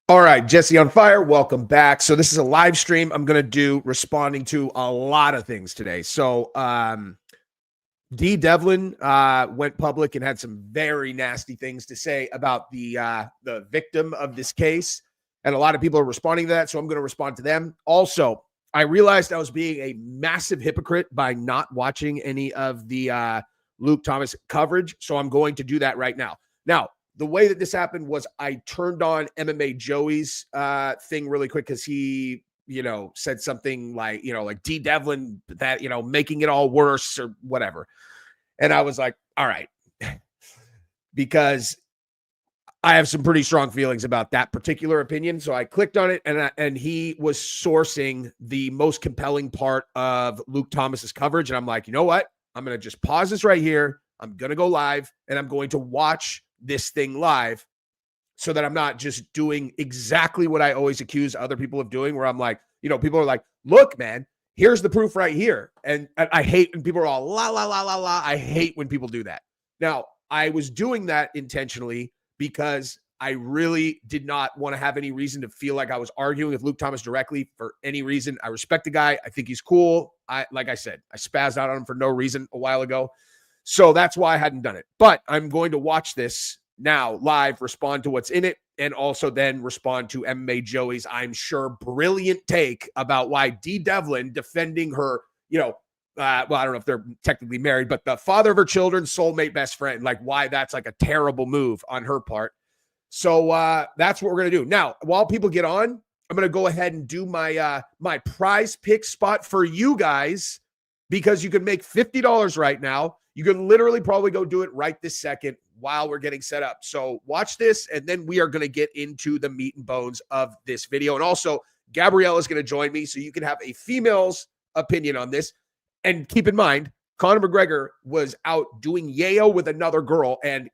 All right, Jesse on Fire, welcome back. So this is a live stream. I'm going to do responding to a lot of things today. So Dee Devlin went public and had some very nasty things to say about the victim of this case. And a lot of people are responding to that, so I'm going to respond to them. Also, I realized I was being a massive hypocrite by not watching any of the Luke Thomas coverage, so I'm going to do that right now. Now, the way that this happened was I turned on MMA Joey's thing really quick because he, said something like, like Dee Devlin, that, making it all worse or whatever. And I was like, all right, because I have some pretty strong feelings about that particular opinion. So I clicked on it and he was sourcing the most compelling part of Luke Thomas's coverage. And I'm like, you know what? I'm going to just pause this right here. I'm going to go live and I'm going to watch this thing live so that I'm not just doing exactly what I always accuse other people of doing, where I'm like, people are like, look, man, here's the proof right here. And I hate when people are all la, la, la, la, la. I hate when people do that. Now, I was doing that intentionally because I really did not want to have any reason to feel like I was arguing with Luke Thomas directly for any reason. I respect the guy. I think he's cool. Like I said, I spazzed out on him for no reason a while ago. So that's why I hadn't done it. But I'm going to watch this now live, respond to what's in it, and also then respond to MMA Joey's, I'm sure, brilliant take about why Dee Devlin defending her, well, I don't know if they're technically married, but the father of her children, soulmate, best friend, like why that's like a terrible move on her part. So that's what we're going to do. Now, while people get on, I'm going to go ahead and do my my prize pick spot for you guys, because you can make $50 right now. You can literally probably go do it right this second while we're getting set up. So watch this, and then we are going to get into the meat and bones of this video. And also, Gabrielle is going to join me, so you can have a female's opinion on this. And keep in mind, Conor McGregor was out doing yayo with another girl and,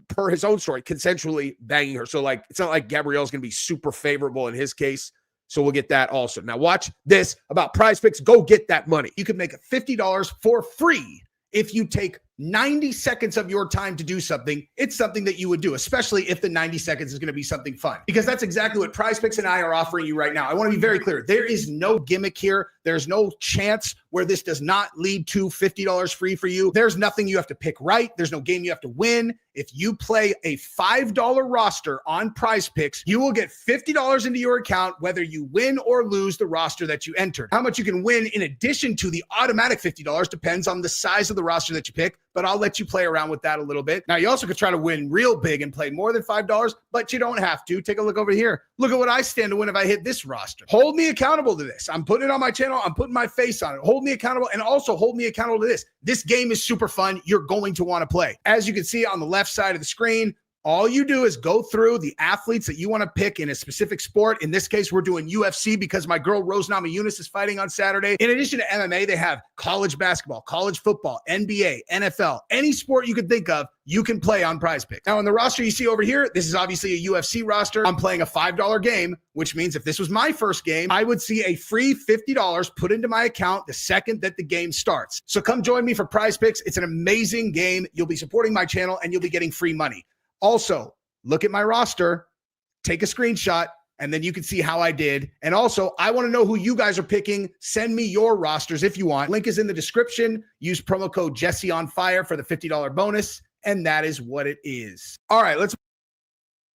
per his own story, consensually banging her. So, it's not like Gabrielle's going to be super favorable in his case. So we'll get that also. Now watch this about PrizePicks. Go get that money. You can make $50 for free if you take 90 seconds of your time to do something. It's something that you would do, especially if the 90 seconds is going to be something fun, because that's exactly what PrizePicks and I are offering you right now. I want to be very clear. There is no gimmick here. There's no chance where this does not lead to $50 free for you. There's nothing you have to pick right. There's no game you have to win. If you play a $5 roster on PrizePicks, you will get $50 into your account, whether you win or lose the roster that you entered. How much you can win in addition to the automatic $50 depends on the size of the roster that you pick, but I'll let you play around with that a little bit. Now, you also could try to win real big and play more than $5, but you don't have to. Take a look over here. Look at what I stand to win if I hit this roster. Hold me accountable to this. I'm putting it on my channel. I'm putting my face on it. Hold me accountable, and also hold me accountable to this. This game is super fun. You're going to want to play. As you can see on the left side of the screen, all you do is go through the athletes that you want to pick in a specific sport. In this case, we're doing UFC because my girl Rose Namajunas is fighting on Saturday. In addition to MMA, they have college basketball, college football, NBA, NFL, any sport you could think of, you can play on PrizePicks. Now, on the roster you see over here, this is obviously a UFC roster. I'm playing a $5 game, which means if this was my first game, I would see a free $50 put into my account the second that the game starts. So come join me for PrizePicks. It's an amazing game. You'll be supporting my channel and you'll be getting free money. Also, look at my roster, take a screenshot, and then you can see how I did. And also, I want to know who you guys are picking. Send me your rosters if you want. Link is in the description. Use promo code JesseOnFire for the $50 bonus. And that is what it is. All right,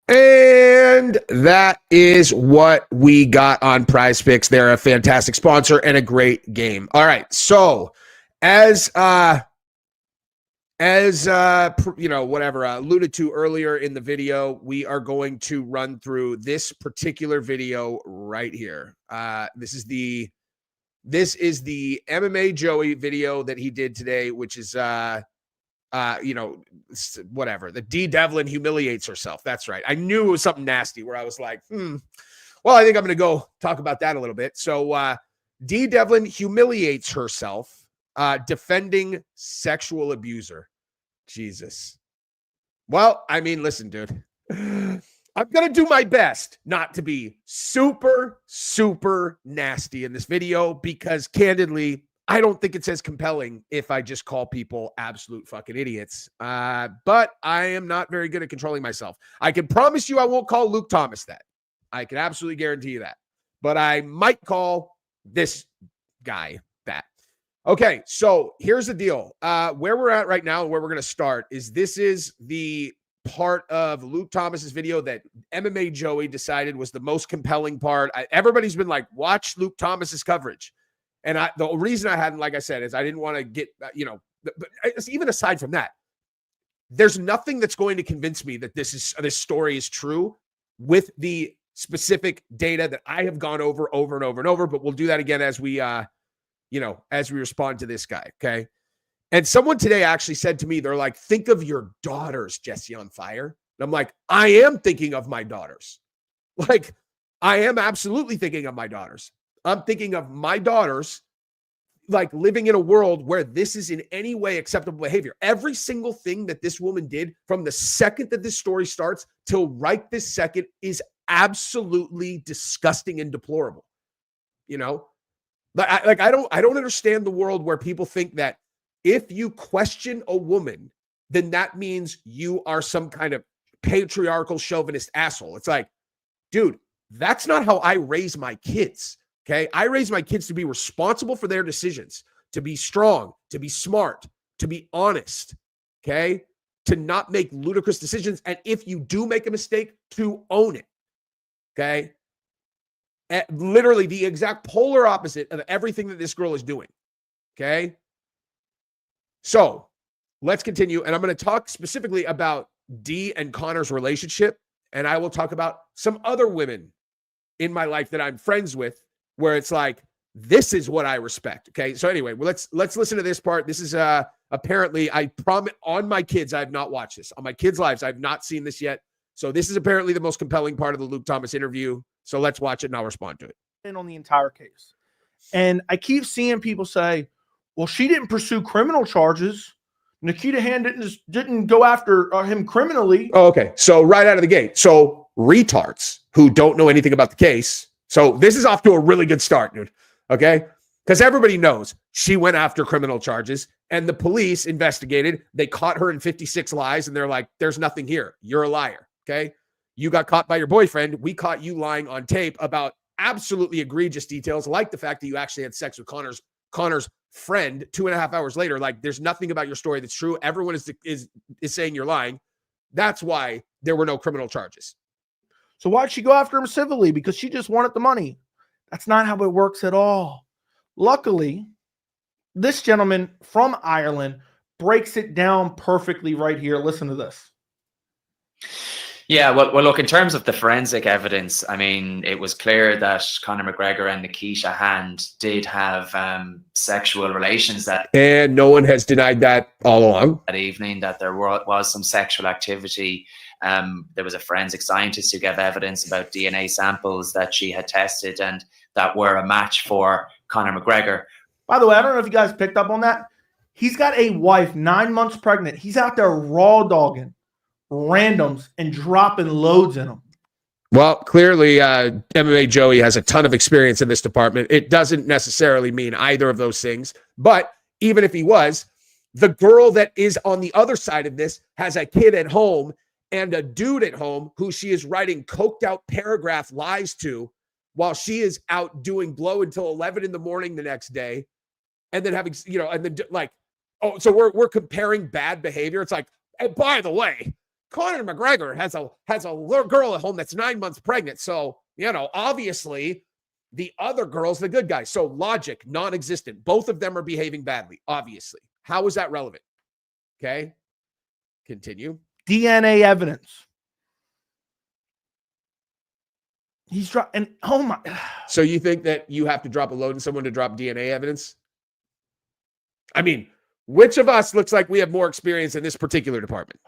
and that is what we got on PrizePicks. They're a fantastic sponsor and a great game. All right, so as alluded to earlier in the video, we are going to run through this particular video right here. This is the MMA Joey video that he did today, which is whatever. The Dee Devlin humiliates herself. That's right. I knew it was something nasty where I was like, well, I think I'm going to go talk about that a little bit. So Dee Devlin humiliates herself defending sexual abuser. Jesus. Well, I mean, listen, dude, I'm going to do my best not to be super, super nasty in this video because candidly, I don't think it's as compelling if I just call people absolute fucking idiots. But I am not very good at controlling myself. I can promise you I won't call Luke Thomas that. I can absolutely guarantee you that. But I might call this guy that. Okay, so here's the deal. Where we're at right now and where we're going to start is this is the part of Luke Thomas's video that MMA Joey decided was the most compelling part. Everybody's been like, watch Luke Thomas's coverage. And the reason I hadn't, like I said, is I didn't want to get, but even aside from that, there's nothing that's going to convince me that this story is true with the specific data that I have gone over and over. But we'll do that again as we, as we respond to this guy. Okay. And someone today actually said to me, they're like, think of your daughters, Jesse on Fire. And I'm like, I am thinking of my daughters. Like, I am absolutely thinking of my daughters. I'm thinking of my daughters, like living in a world where this is in any way acceptable behavior. Every single thing that this woman did from the second that this story starts till right this second is absolutely disgusting and deplorable. I don't understand the world where people think that if you question a woman, then that means you are some kind of patriarchal chauvinist asshole. It's like, dude, that's not how I raise my kids. Okay. I raise my kids to be responsible for their decisions, to be strong, to be smart, to be honest. Okay. To not make ludicrous decisions. And if you do make a mistake, to own it. Okay. Literally the exact polar opposite of everything that this girl is doing. Okay. So let's continue. And I'm going to talk specifically about Dee and Conor's relationship. And I will talk about some other women in my life that I'm friends with, where it's like, this is what I respect. Okay. So anyway, let's listen to this part. This is apparently, I promise on my kids, I have not watched this. On my kids' lives, I've not seen this yet. So this is apparently the most compelling part of the Luke Thomas interview. So let's watch it and I'll respond to it. On the entire case. And I keep seeing people say, well, she didn't pursue criminal charges. Nikita Hand didn't go after him criminally. Oh, okay. So right out of the gate. So retards who don't know anything about the case. So this is off to a really good start, dude. Okay. Because everybody knows she went after criminal charges and the police investigated. They caught her in 56 lies and they're like, there's nothing here. You're a liar. Okay. You got caught by your boyfriend. We caught you lying on tape about absolutely egregious details, like the fact that you actually had sex with Conor's friend 2.5 hours later. Like, there's nothing about your story that's true. Everyone is saying you're lying. That's why there were no criminal charges. So why'd she go after him civilly? Because she just wanted the money. That's not how it works at all. Luckily, this gentleman from Ireland breaks it down perfectly right here. Listen to this. Yeah, well, look, in terms of the forensic evidence, I mean, it was clear that Conor McGregor and Nikita Hand did have sexual relations and no one has denied that all along. That evening, that there was some sexual activity. There was a forensic scientist who gave evidence about DNA samples that she had tested and that were a match for Conor McGregor. By the way, I don't know if you guys picked up on that. He's got a wife 9 months pregnant. He's out there raw dogging randoms and dropping loads in them. Well, clearly MMA Joey has a ton of experience in this department. It doesn't necessarily mean either of those things, but even if he was, the girl that is on the other side of this has a kid at home and a dude at home who she is writing coked out paragraph lies to while she is out doing blow until 11 in the morning the next day. And then having, and then like, oh, so we're comparing bad behavior. It's like, and by the way, Conor McGregor has a little girl at home that's 9 months pregnant. So, obviously the other girl's the good guy. So logic, non-existent. Both of them are behaving badly, obviously. How is that relevant? Okay. Continue. DNA evidence. He's dropping. Oh my. So you think that you have to drop a load in someone to drop DNA evidence? I mean, which of us looks like we have more experience in this particular department?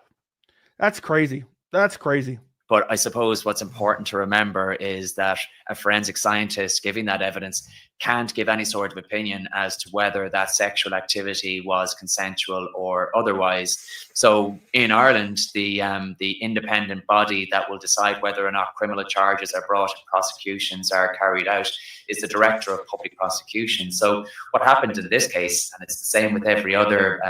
That's crazy. That's crazy. But I suppose what's important to remember is that a forensic scientist giving that evidence can't give any sort of opinion as to whether that sexual activity was consensual or otherwise. So in Ireland, the independent body that will decide whether or not criminal charges are brought and prosecutions are carried out is the Director of Public Prosecution. So what happened in this case, and it's the same with every other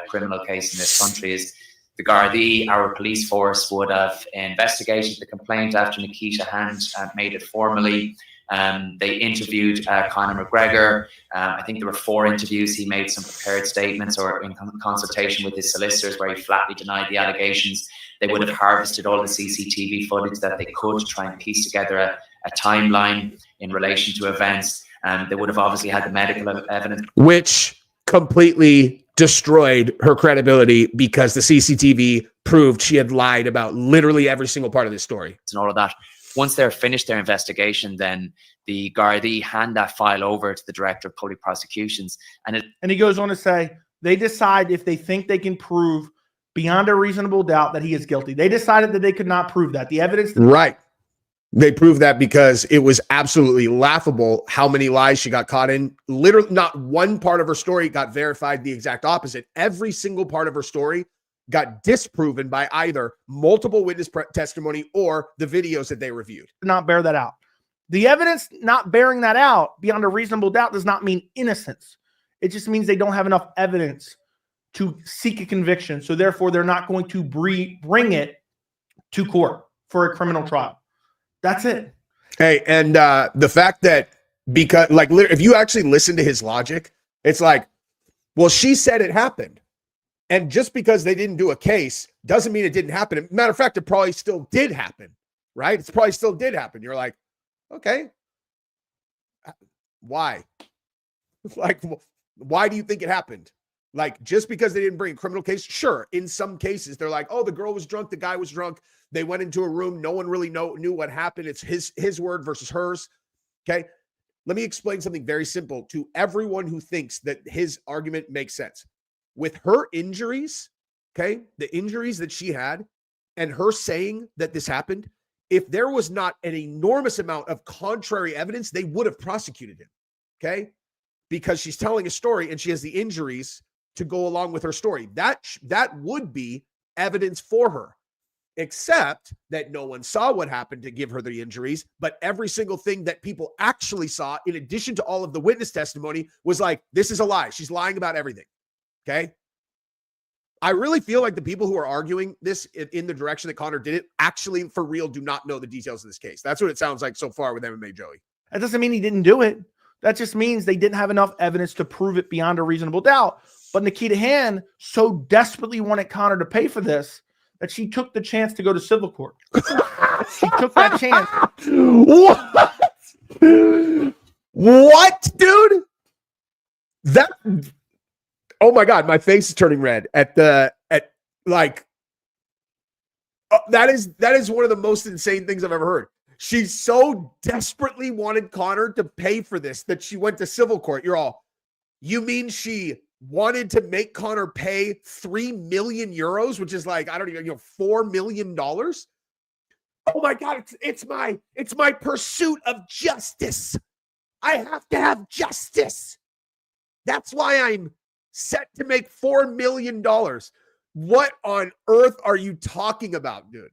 criminal case in this country, is the Gardaí, our police force, would have investigated the complaint after Nikita Hand made it formally. They interviewed Conor McGregor. I think there were 4 interviews. He made some prepared statements or in consultation with his solicitors where he flatly denied the allegations. They would have harvested all the CCTV footage that they could to try and piece together a timeline in relation to events. They would have obviously had the medical evidence, which completely destroyed her credibility because the CCTV proved she had lied about literally every single part of this story. And all of that. Once they're finished their investigation, then the Gardaí hand that file over to the Director of Public Prosecutions. And he goes on to say, they decide if they think they can prove beyond a reasonable doubt that he is guilty. They decided that they could not prove that. The evidence... Right. They proved that because it was absolutely laughable how many lies she got caught in. Literally, not one part of her story got verified the exact opposite. Every single part of her story got disproven by either multiple witness testimony or the videos that they reviewed. Not bear that out. The evidence not bearing that out beyond a reasonable doubt does not mean innocence. It just means they don't have enough evidence to seek a conviction. So therefore, they're not going to bring it to court for a criminal trial. That's it. Hey, and the fact that because, like, if you actually listen to his logic, it's like, well, she said it happened. And just because they didn't do a case doesn't mean it didn't happen. Matter of fact, it probably still did happen, right? It's probably still did happen. You're like, okay, why? Like, why do you think it happened? Like, just because they didn't bring a criminal case? Sure. In some cases, they're like, oh, the girl was drunk. The guy was drunk. They went into a room. No one really knew what happened. It's his word versus hers. Okay. Let me explain something very simple to everyone who thinks that his argument makes sense. With her injuries, okay, the injuries that she had and her saying that this happened, if there was not an enormous amount of contrary evidence, they would have prosecuted him, okay? Because she's telling a story and she has the injuries to go along with her story. That would be evidence for her, except that no one saw what happened to give her the injuries, but every single thing that people actually saw, in addition to all of the witness testimony, was like, this is a lie. She's lying about everything. Okay. I really feel like the people who are arguing this in the direction that Conor did it actually for real do not know the details of this case. That's what it sounds like so far with MMA Joey. That doesn't mean he didn't do it. That just means they didn't have enough evidence to prove it beyond a reasonable doubt. But Nikita Hand so desperately wanted Conor to pay for this that she took the chance to go to civil court. She took that chance. What, dude? That... Oh my God, my face is turning red that is one of the most insane things I've ever heard. She so desperately wanted Conor to pay for this that she went to civil court. You mean she wanted to make Conor pay 3 million euros, which is like, I don't even, $4 million? Oh my God, it's my pursuit of justice. I have to have justice. That's why I'm set to make $4 million. What on earth are you talking about, dude?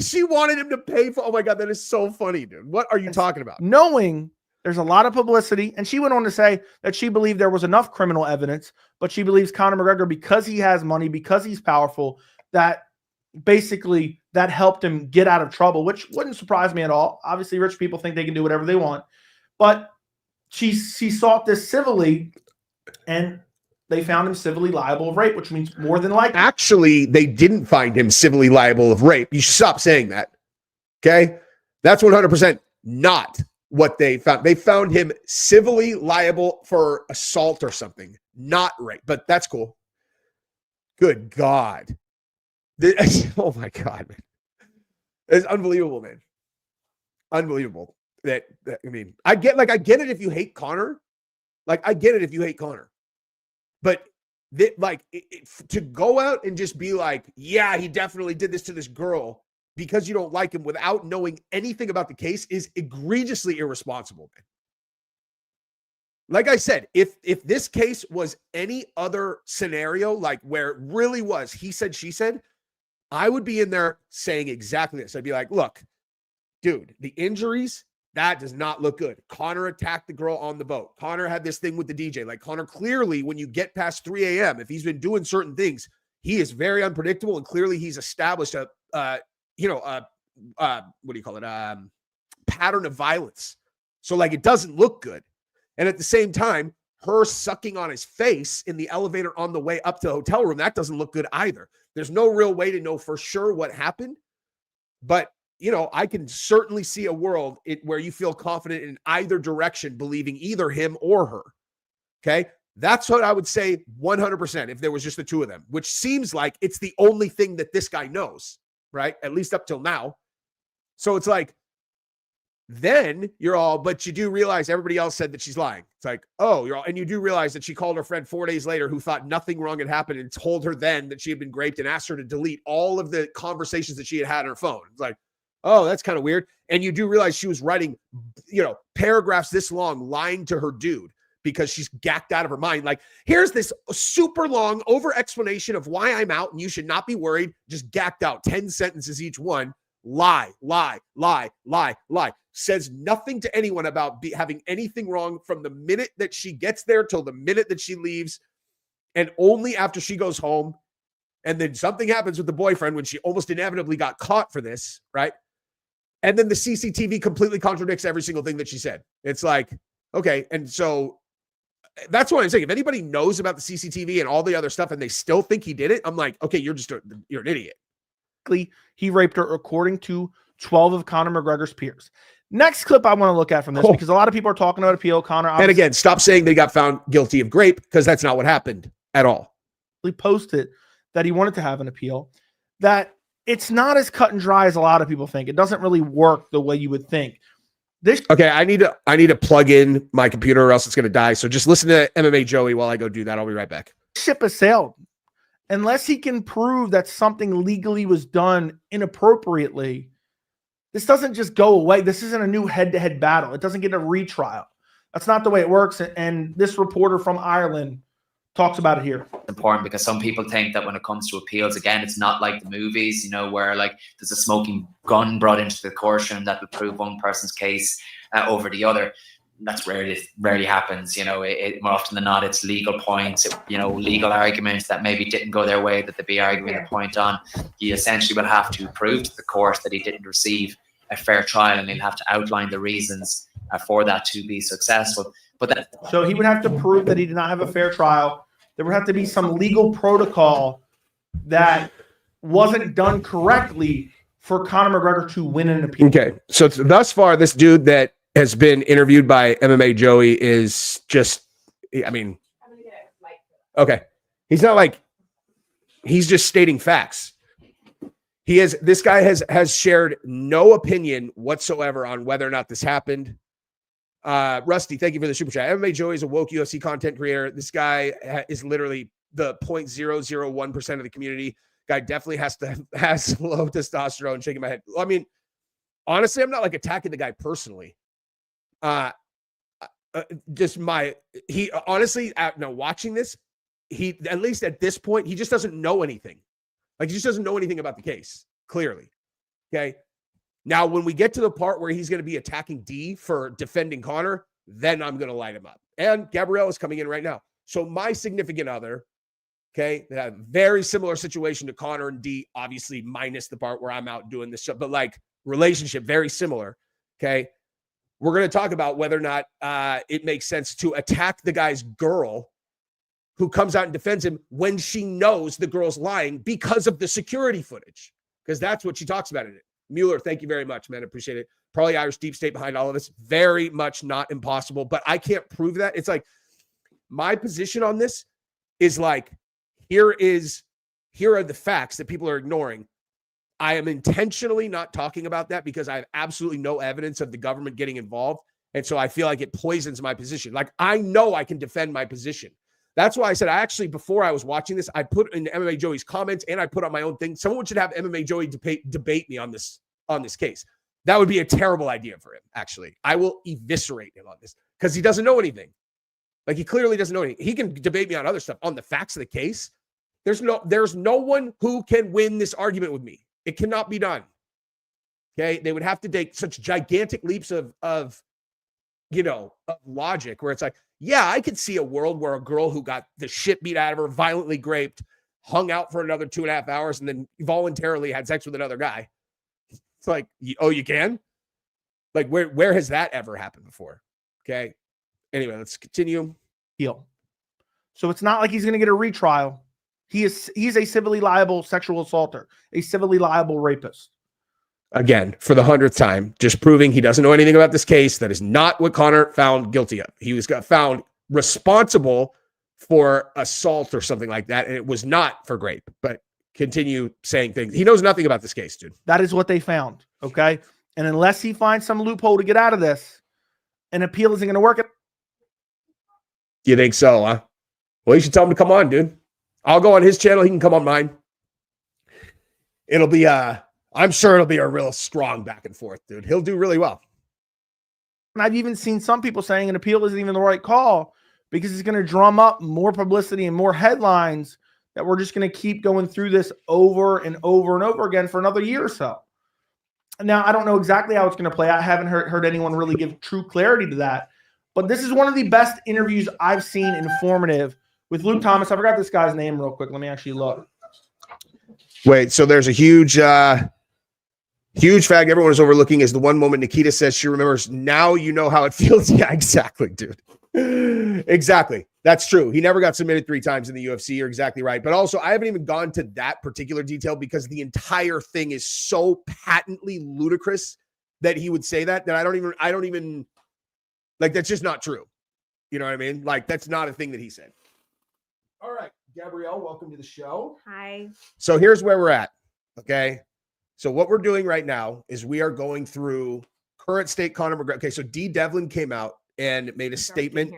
She wanted him to pay for. Oh my God, that is so funny, dude. What are you talking about? Knowing there's a lot of publicity, and she went on to say that she believed there was enough criminal evidence, but she believes Conor McGregor, because he has money, because he's powerful, that basically that helped him get out of trouble, which wouldn't surprise me at all. Obviously, rich people think they can do whatever they want, but she sought this civilly. And they found him civilly liable of rape, which means more than likely. Actually, they didn't find him civilly liable of rape. You should stop saying that. Okay? That's 100% not what they found. They found him civilly liable for assault or something, not rape. But that's cool. Good God. Oh my God, man. It's unbelievable, man. Unbelievable. I get it if you hate Conor. Like, I get it if you hate Conor, but to go out and just be like, yeah, he definitely did this to this girl because you don't like him without knowing anything about the case is egregiously irresponsible, man. Like I said, if this case was any other scenario, like where it really was, he said, she said, I would be in there saying exactly this. I'd be like, look, dude, the injuries, that does not look good. Conor attacked the girl on the boat. Conor had this thing with the DJ. Like Conor, clearly, when you get past 3 a.m., if he's been doing certain things, he is very unpredictable. And clearly he's established a pattern of violence. So like, it doesn't look good. And at the same time, her sucking on his face in the elevator on the way up to the hotel room, that doesn't look good either. There's no real way to know for sure what happened. But, I can certainly see a world where you feel confident in either direction, believing either him or her. Okay? That's what I would say 100% if there was just the two of them, which seems like it's the only thing that this guy knows, right? At least up till now. So it's like, then you're all, but you do realize everybody else said that she's lying. It's like, oh, you're all, and you do realize that she called her friend 4 days later who thought nothing wrong had happened and told her then that she had been raped and asked her to delete all of the conversations that she had on her phone. It's like, oh, that's kind of weird. And you do realize she was writing, paragraphs this long, lying to her dude because she's gacked out of her mind. Like, here's this super long over explanation of why I'm out and you should not be worried. Just gacked out 10 sentences each one. Lie. Says nothing to anyone about having anything wrong from the minute that she gets there till the minute that she leaves. And only after she goes home. And then something happens with the boyfriend when she almost inevitably got caught for this, right? And then the CCTV completely contradicts every single thing that she said. It's like, okay. And so that's what I'm saying. If anybody knows about the CCTV and all the other stuff and they still think he did it, I'm like, okay, you're an idiot. He raped her according to 12 of Conor McGregor's peers. Next clip I want to look at from this, because a lot of people are talking about appeal. Conor, and again, stop saying they got found guilty of rape, because that's not what happened at all. He posted that he wanted to have an appeal, that it's not as cut and dry as a lot of people think. It doesn't really work the way you would think. Okay, I need to plug in my computer or else it's going to die. So just listen to MMA Joey while I go do that. I'll be right back. Ship has sailed. Unless he can prove that something legally was done inappropriately, this doesn't just go away. This isn't a new head-to-head battle. It doesn't get a retrial. That's not the way it works. And this reporter from Ireland talks about it here. It's important because some people think that when it comes to appeals, again, it's not like the movies, where like there's a smoking gun brought into the courtroom that will prove one person's case over the other. That's rarely happens. More often than not, it's legal points, legal arguments that maybe didn't go their way that they'd be arguing the point on. You essentially will have to prove to the court that he didn't receive a fair trial, and he'll have to outline the reasons for that to be successful. So he would have to prove that he did not have a fair trial. There would have to be some legal protocol that wasn't done correctly for Conor McGregor to win an appeal. Okay, so thus far, this dude that has been interviewed by MMA Joey is just, okay. He's not like, he's just stating facts. This guy has shared no opinion whatsoever on whether or not this happened. Rusty, thank you for the super chat. MMA Joey is a woke UFC content creator. This guy is literally the 0.001% of the community. Guy definitely has low testosterone. Shaking my head. I mean, honestly, I'm not like attacking the guy personally. Watching this, he, at least at this point, he just doesn't know anything. Like, he just doesn't know anything about the case, clearly. Okay. Now, when we get to the part where he's going to be attacking Dee for defending Conor, then I'm going to light him up. And Gabrielle is coming in right now. So my significant other, okay, they have a very similar situation to Conor and Dee, obviously minus the part where I'm out doing this stuff, but like relationship, very similar. Okay. We're going to talk about whether or not it makes sense to attack the guy's girl who comes out and defends him when she knows the girl's lying because of the security footage. Because that's what she talks about in it. Mueller, thank you very much, man. I appreciate it. Probably Irish deep state behind all of this. Very much not impossible, but I can't prove that. It's like my position on this is like, here are the facts that people are ignoring. I am intentionally not talking about that because I have absolutely no evidence of the government getting involved. And so I feel like it poisons my position. Like, I know I can defend my position. That's why I said, before I was watching this, I put in MMA Joey's comments and I put on my own thing. Someone should have MMA Joey debate me on this case. That would be a terrible idea for him, actually. I will eviscerate him on this because he doesn't know anything. Like, he clearly doesn't know anything. He can debate me on other stuff. On the facts of the case, there's no one who can win this argument with me. It cannot be done. Okay? They would have to take such gigantic leaps of logic where it's like, yeah, I could see a world where a girl who got the shit beat out of her, violently raped, hung out for another 2.5 hours, and then voluntarily had sex with another guy. It's like, oh, you can? Like, where has that ever happened before? Okay. Anyway, let's continue. So it's not like he's going to get a retrial. He's a civilly liable sexual assaulter, a civilly liable rapist. Again, for the 100th time, just proving he doesn't know anything about this case. That is not what Conor found guilty of. He was found responsible for assault or something like that, and it was not for rape. But continue saying things. He knows nothing about this case, dude. That is what they found, okay? And unless he finds some loophole to get out of this, an appeal isn't going to work. You think so, huh? Well, you should tell him to come on, dude. I'll go on his channel. He can come on mine. It'll be I'm sure it'll be a real strong back and forth, dude. He'll do really well. And I've even seen some people saying an appeal isn't even the right call because it's going to drum up more publicity and more headlines that we're just going to keep going through this over and over and over again for another year or so. Now, I don't know exactly how it's going to play. I haven't heard anyone really give true clarity to that. But this is one of the best interviews I've seen, informative, with Luke Thomas. I forgot this guy's name real quick. Let me actually look. Wait, so there's a huge fact everyone is overlooking is the one moment Nikita says she remembers, now you know how it feels. Yeah, exactly, dude. Exactly. That's true. He never got submitted 3 times in the UFC. You're exactly right. But also, I haven't even gone to that particular detail because the entire thing is so patently ludicrous that he would say that I don't even like, that's just not true. You know what I mean? Like, that's not a thing that he said. All right, Gabrielle, welcome to the show. Hi. So here's where we're at. Okay. So what we're doing right now is we are going through current state Conor McGregor. Okay. So Dee Devlin came out and made a statement.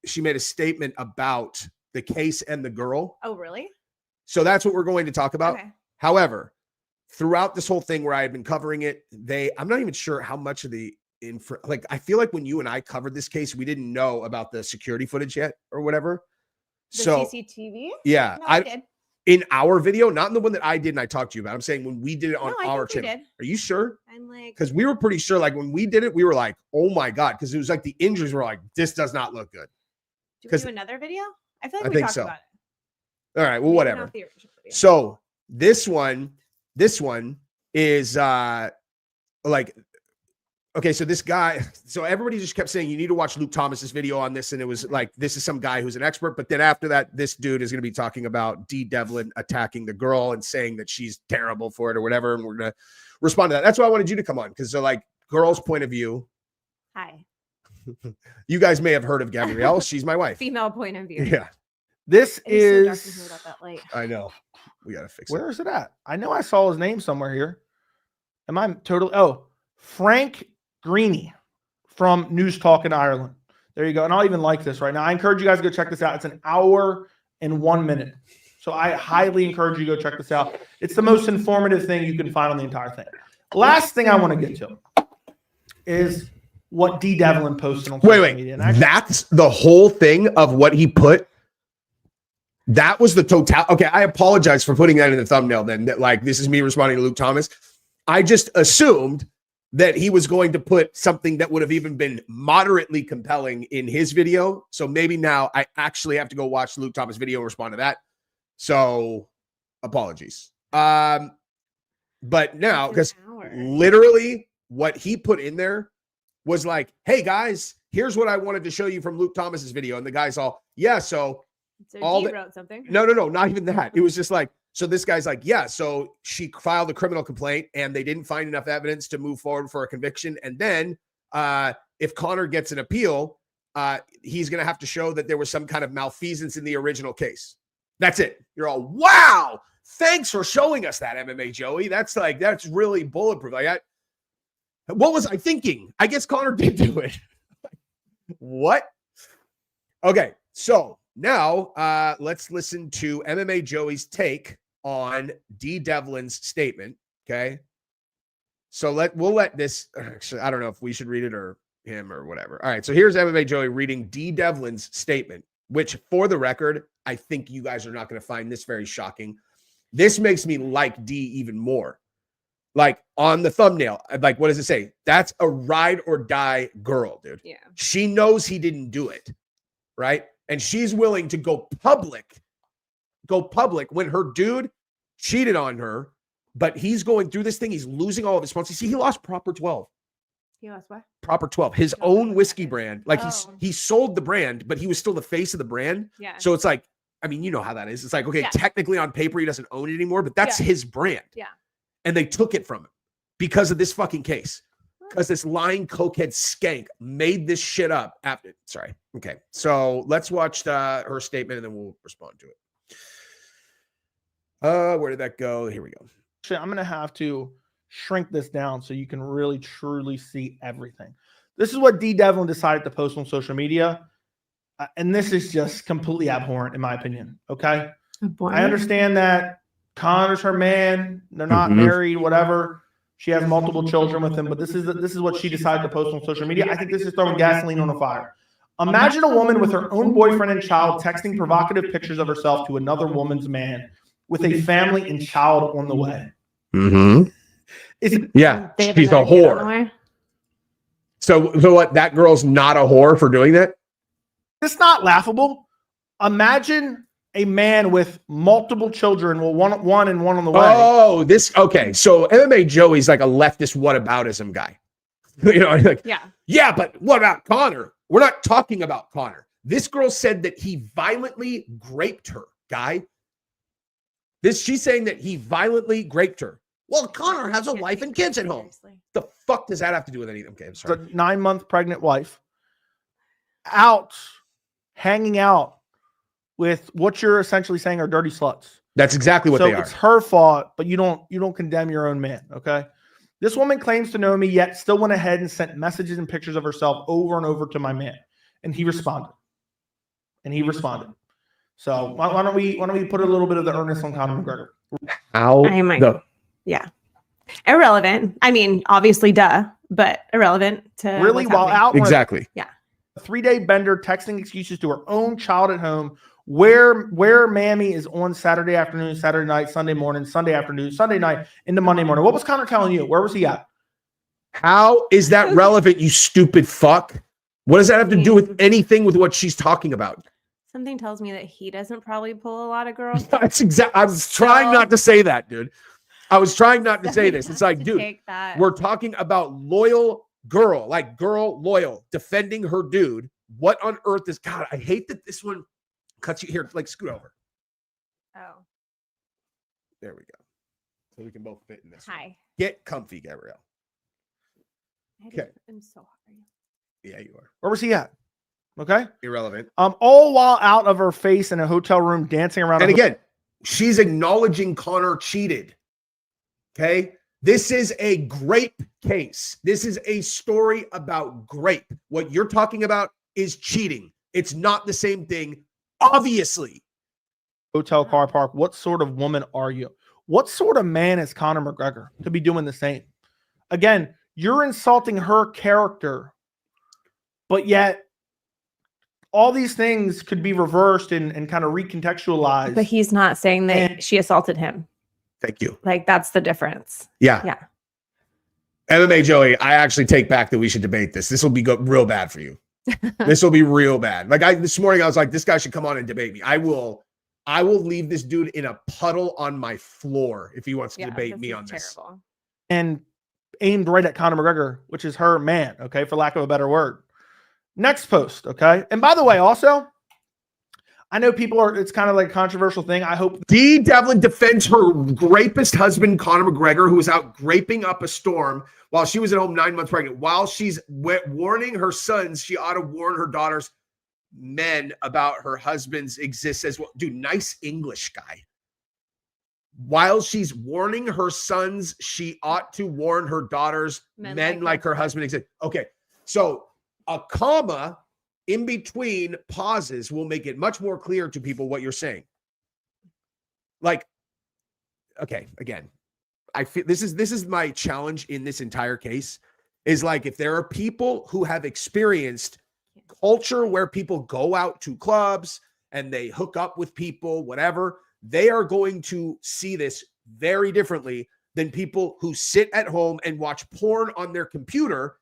She made a statement about the case and the girl. Oh, really? So that's what we're going to talk about. Okay. However, throughout this whole thing where I had been covering it, I'm not even sure how much of the like, I feel like when you and I covered this case, we didn't know about the security footage yet or whatever. The so CCTV? Yeah. No, I did. In our video, not in the one that I did and I talked to you about. I'm saying when we did it on our channel. Did. Are you sure? I'm like, because we were pretty sure, like when we did it, we were like, oh my God. Because it was like the injuries were like, this does not look good. do we do another video? I feel like we think talked so. about it. All right. Well, Maybe whatever. not the original video. So this one is like, okay, so this guy, so everybody just kept saying you need to watch Luke Thomas's video on this, and it was like, this is some guy who's an expert. But then after that, this dude is going to be talking about Dee Devlin attacking the girl and saying that she's terrible for it or whatever, and we're going to respond to that. That's why I wanted you to come on, because they're like, girl's point of view. Hi. You guys may have heard of Gabrielle. She's my wife. Female point of view. Yeah, This It is so dark in here is without that light. I know. We got to fix it. where is it at? I know I saw his name somewhere here. Am I totally? Oh, Frank Greeny from News Talk in Ireland. There you go. And I'll even like this right now. I encourage you guys to go check this out. It's an hour and 1 minute. So I highly encourage you to go check this out. It's the most informative thing you can find on the entire thing. Last thing I want to get to is what Dee Devlin posted on social media. And actually, that's the whole thing of what he put. That was the total. Okay, I apologize for putting that in the thumbnail then. That, like, this is me responding to Luke Thomas. I just assumed that he was going to put something that would have even been moderately compelling in his video. So maybe now I actually have to go watch Luke Thomas' video and respond to that. So apologies. But now, because literally what he put in there was like, hey guys, here's what I wanted to show you from Luke Thomas's video. And the guy's all, yeah, so Dee wrote something. No, not even that. It was just like, so this guy's like, yeah, so she filed a criminal complaint and they didn't find enough evidence to move forward for a conviction. And then if Conor gets an appeal, he's going to have to show that there was some kind of malfeasance in the original case. That's it. You're all, wow, thanks for showing us that, MMA Joey. That's really bulletproof. Like, what was I thinking? I guess Conor did do it. What? Okay, so Now, let's listen to MMA Joey's take on Dee Devlin's statement. Okay. So we'll let this, actually, I don't know if we should read it or him or whatever. All right. So here's MMA Joey reading Dee Devlin's statement, which for the record, I think you guys are not going to find this very shocking. This makes me like Dee even more. Like on the thumbnail, like, what does it say? That's a ride or die girl, dude. Yeah. She knows he didn't do it. Right. And she's willing to go public when her dude cheated on her, but he's going through this thing. He's losing all of his sponsors. See, he lost Proper 12. He lost what? Proper 12, his Oh, own whiskey brand. Like Oh. he sold the brand, but he was still the face of the brand. Yeah. So it's like, I mean, you know how that is. It's like, okay, Yeah. technically on paper, he doesn't own it anymore, but that's Yeah. his brand. Yeah. And they took it from him because of this fucking case. Because this lying cokehead skank made this shit up after. Sorry. Okay. So let's watch her statement and then we'll respond to it. Where did that go? Here we go. I'm going to have to shrink this down so you can really truly see everything. This is what Dee Devlin decided to post on social media. And this is just completely abhorrent in my opinion. Okay. I understand that Conor's her man. They're not married, whatever. She has multiple children with him, but this is what she decided to post on social media. I think this is throwing gasoline on a fire. Imagine a woman with her own boyfriend and child texting provocative pictures of herself to another woman's man with a family and child on the way. Mm-hmm. Yeah, she's a whore. So what? That girl's not a whore for doing that? It's not laughable. Imagine a man with multiple children, well, one and one on the way. Oh, okay. So MMA Joey's like a leftist whataboutism guy. You know, like, yeah, but what about Conor? We're not talking about Conor. This girl said that he violently raped her, guy. She's saying that he violently raped her. Well, Conor has a wife and kids at home. The fuck does that have to do with anything? Okay, I'm sorry. It's a 9-month pregnant wife hanging out with what you're essentially saying are dirty sluts. That's exactly what they are. So it's her fault, but you don't condemn your own man, okay? This woman claims to know me, yet still went ahead and sent messages and pictures of herself over and over to my man, and he responded. So why don't we put a little bit of the earnest on Conor McGregor? Yeah. Irrelevant. I mean, obviously, but irrelevant to really while out. Exactly. Yeah. A 3-day bender texting excuses to her own child at home. Where Mammy is on Saturday afternoon, Saturday night, Sunday morning, Sunday afternoon, Sunday night, into Monday morning. What was Conor telling you? Where was he at? How is that relevant, you stupid fuck? What does that have to do with anything with what she's talking about? Something tells me that he doesn't probably pull a lot of girls. That's exactly. I was trying not to say that, dude. I was trying not to say this. It's like, dude, we're talking about loyal girl, like girl loyal, defending her dude. What on earth is God? I hate that this one cuts you here. Like, scoot over. Oh. There we go. So we can both fit in this. Hi. One. Get comfy, Gabrielle. Okay. I'm so hungry. Yeah, you are. Where was he at? Okay. Irrelevant. All while out of her face in a hotel room dancing around. And again, she's acknowledging Conor cheated. Okay. This is a grape case. This is a story about grape. What you're talking about is cheating. It's not the same thing, obviously. Hotel car park. What sort of woman are you? What sort of man is Conor McGregor to be doing the same? Again, you're insulting her character, but yet all these things could be reversed and kind of recontextualized. But he's not saying that she assaulted him. Thank you. Like, that's the difference. Yeah. Yeah. MMA Joey, I actually take back that we should debate this. This will be real bad for you. This will be real bad. Like this morning, I was like, this guy should come on and debate me. I will leave this dude in a puddle on my floor if he wants to debate me on this. And aimed right at Conor McGregor, which is her man, okay, for lack of a better word. Next post, okay? And by the way, also, I know it's kind of like a controversial thing. I hope Dee Devlin defends her rapist husband, Conor McGregor, who was out graping up a storm while she was at home 9 months pregnant. While she's warning her sons, she ought to warn her daughters, men, about her husband's existence. Well, dude, nice English, guy. While she's warning her sons, she ought to warn her daughters, men like her husband exists. Okay, so a comma in between pauses will make it much more clear to people what you're saying. Like, okay, again, I feel this is my challenge in this entire case is like, if there are people who have experienced culture where people go out to clubs and they hook up with people, whatever, they are going to see this very differently than people who sit at home and watch porn on their computer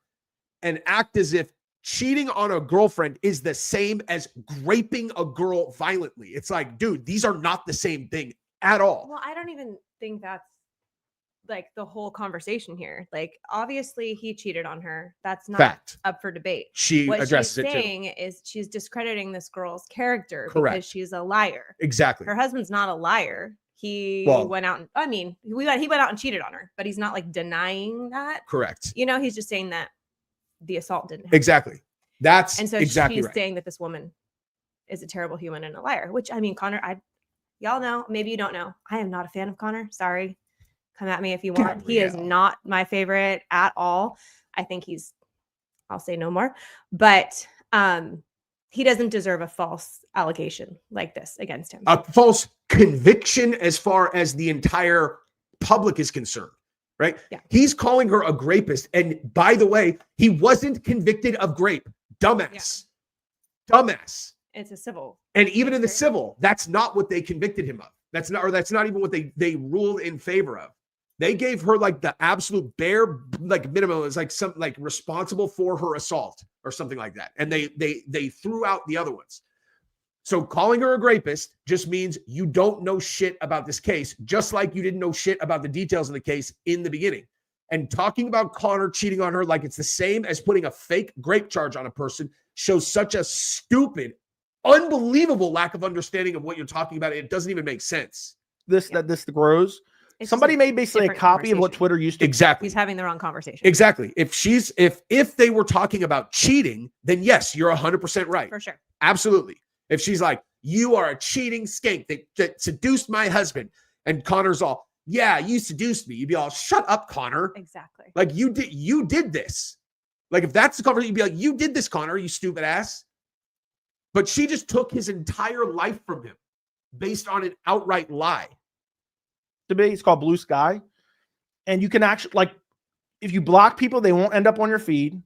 and act as if cheating on a girlfriend is the same as raping a girl violently. It's like, dude, these are not the same thing at all. Well, I don't even think that's like the whole conversation here. Like, obviously he cheated on her. That's not Fact. up for debate. She What addresses she's it saying is she's discrediting this girl's character Correct. because she's a liar. Exactly. Her husband's not a liar. He went out and, I mean, he went out and cheated on her, but he's not like denying that. Correct. You know, he's just saying that the assault didn't happen. Exactly. That's And so exactly she's right. saying that this woman is a terrible human and a liar, which, I mean, Conor, y'all know, maybe you don't know, I am not a fan of Conor. Sorry. Come at me if you want. He is not my favorite at all. I think I'll say no more, but he doesn't deserve a false allegation like this against him. A false conviction as far as the entire public is concerned, right? Yeah. He's calling her a rapist. And by the way, he wasn't convicted of grape. Dumbass. Yeah. Dumbass. It's a civil. And even in the civil, that's not what they convicted him of. That's not even what they ruled in favor of. They gave her like the absolute bare like minimum. It's like some like responsible for her assault or something like that. And they threw out the other ones. So calling her a rapist just means you don't know shit about this case, just like you didn't know shit about the details of the case in the beginning. And talking about Conor cheating on her like it's the same as putting a fake grape charge on a person shows such a stupid, unbelievable lack of understanding of what you're talking about. It doesn't even make sense. This grows. It's Somebody just made basically a copy of what conversation. Twitter used to. Exactly. He's having the wrong conversation. Exactly. If they were talking about cheating, then yes, you're 100% right. For sure. Absolutely. If she's like, you are a cheating skank that seduced my husband, and Conor's all, yeah, you seduced me. You'd be all, shut up, Conor. Exactly. Like you did this. Like if that's the conversation, you'd be like, you did this, Conor, you stupid ass. But she just took his entire life from him based on an outright lie. Debate. It's called Blue Sky. And you can actually, like, if you block people, they won't end up on your feed.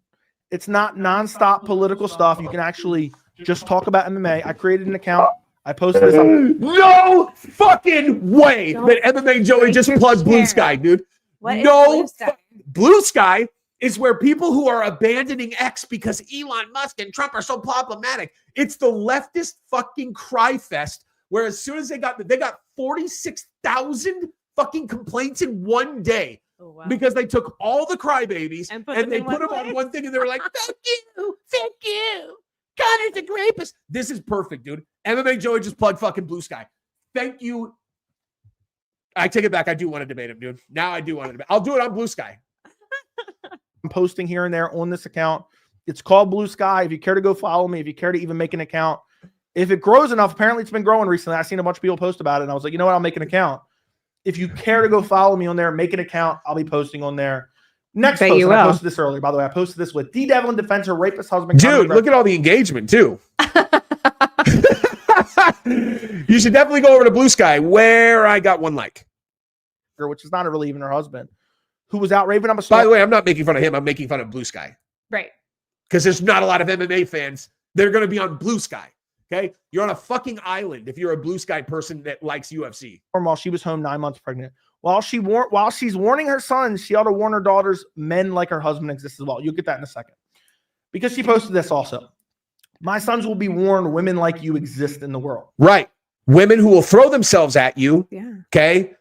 It's not nonstop political stuff. You can actually just talk about MMA. I created an account. I posted this on. No fucking way that MMA Joey just plugged Blue Sky, dude. What is No, Blue Sky? Blue Sky is where people who are abandoning X because Elon Musk and Trump are so problematic. It's the leftist fucking cry fest where as soon as they got 46,000 fucking complaints in one day. Oh, wow. Because they took all the crybabies and they put them place. on one thing and they were like, thank you. Conor's a rapist. This is perfect, dude. MMA Joey just plugged fucking Blue Sky. Thank you. I take it back. I do want to debate him, dude. Now I do want to debate. I'll do it on Blue Sky. I'm posting here and there on this account. It's called Blue Sky. If you care to go follow me, if you care to even make an account, if it grows enough, apparently it's been growing recently. I've seen a bunch of people post about it, and I was like, you know what? I'll make an account. If you care to go follow me on there, make an account. I'll be posting on there. Next post, and I posted this earlier, by the way. I posted this with Dee Devlin defends her rapist husband. Dude, look at all the engagement, too. You should definitely go over to Blue Sky, where I got one like. Which is not really even her husband, who was out raving. By the way, I'm not making fun of him. I'm making fun of Blue Sky. Right. Because there's not a lot of MMA fans. They're going to be on Blue Sky. Okay? You're on a fucking island if you're a Blue Sky person that likes UFC. While she was home 9 months pregnant. While she's warning her sons, she ought to warn her daughters, men like her husband exist as well. You'll get that in a second. Because she posted this also. My sons will be warned, women like you exist in the world. Right. Women who will throw themselves at you. Yeah. Okay?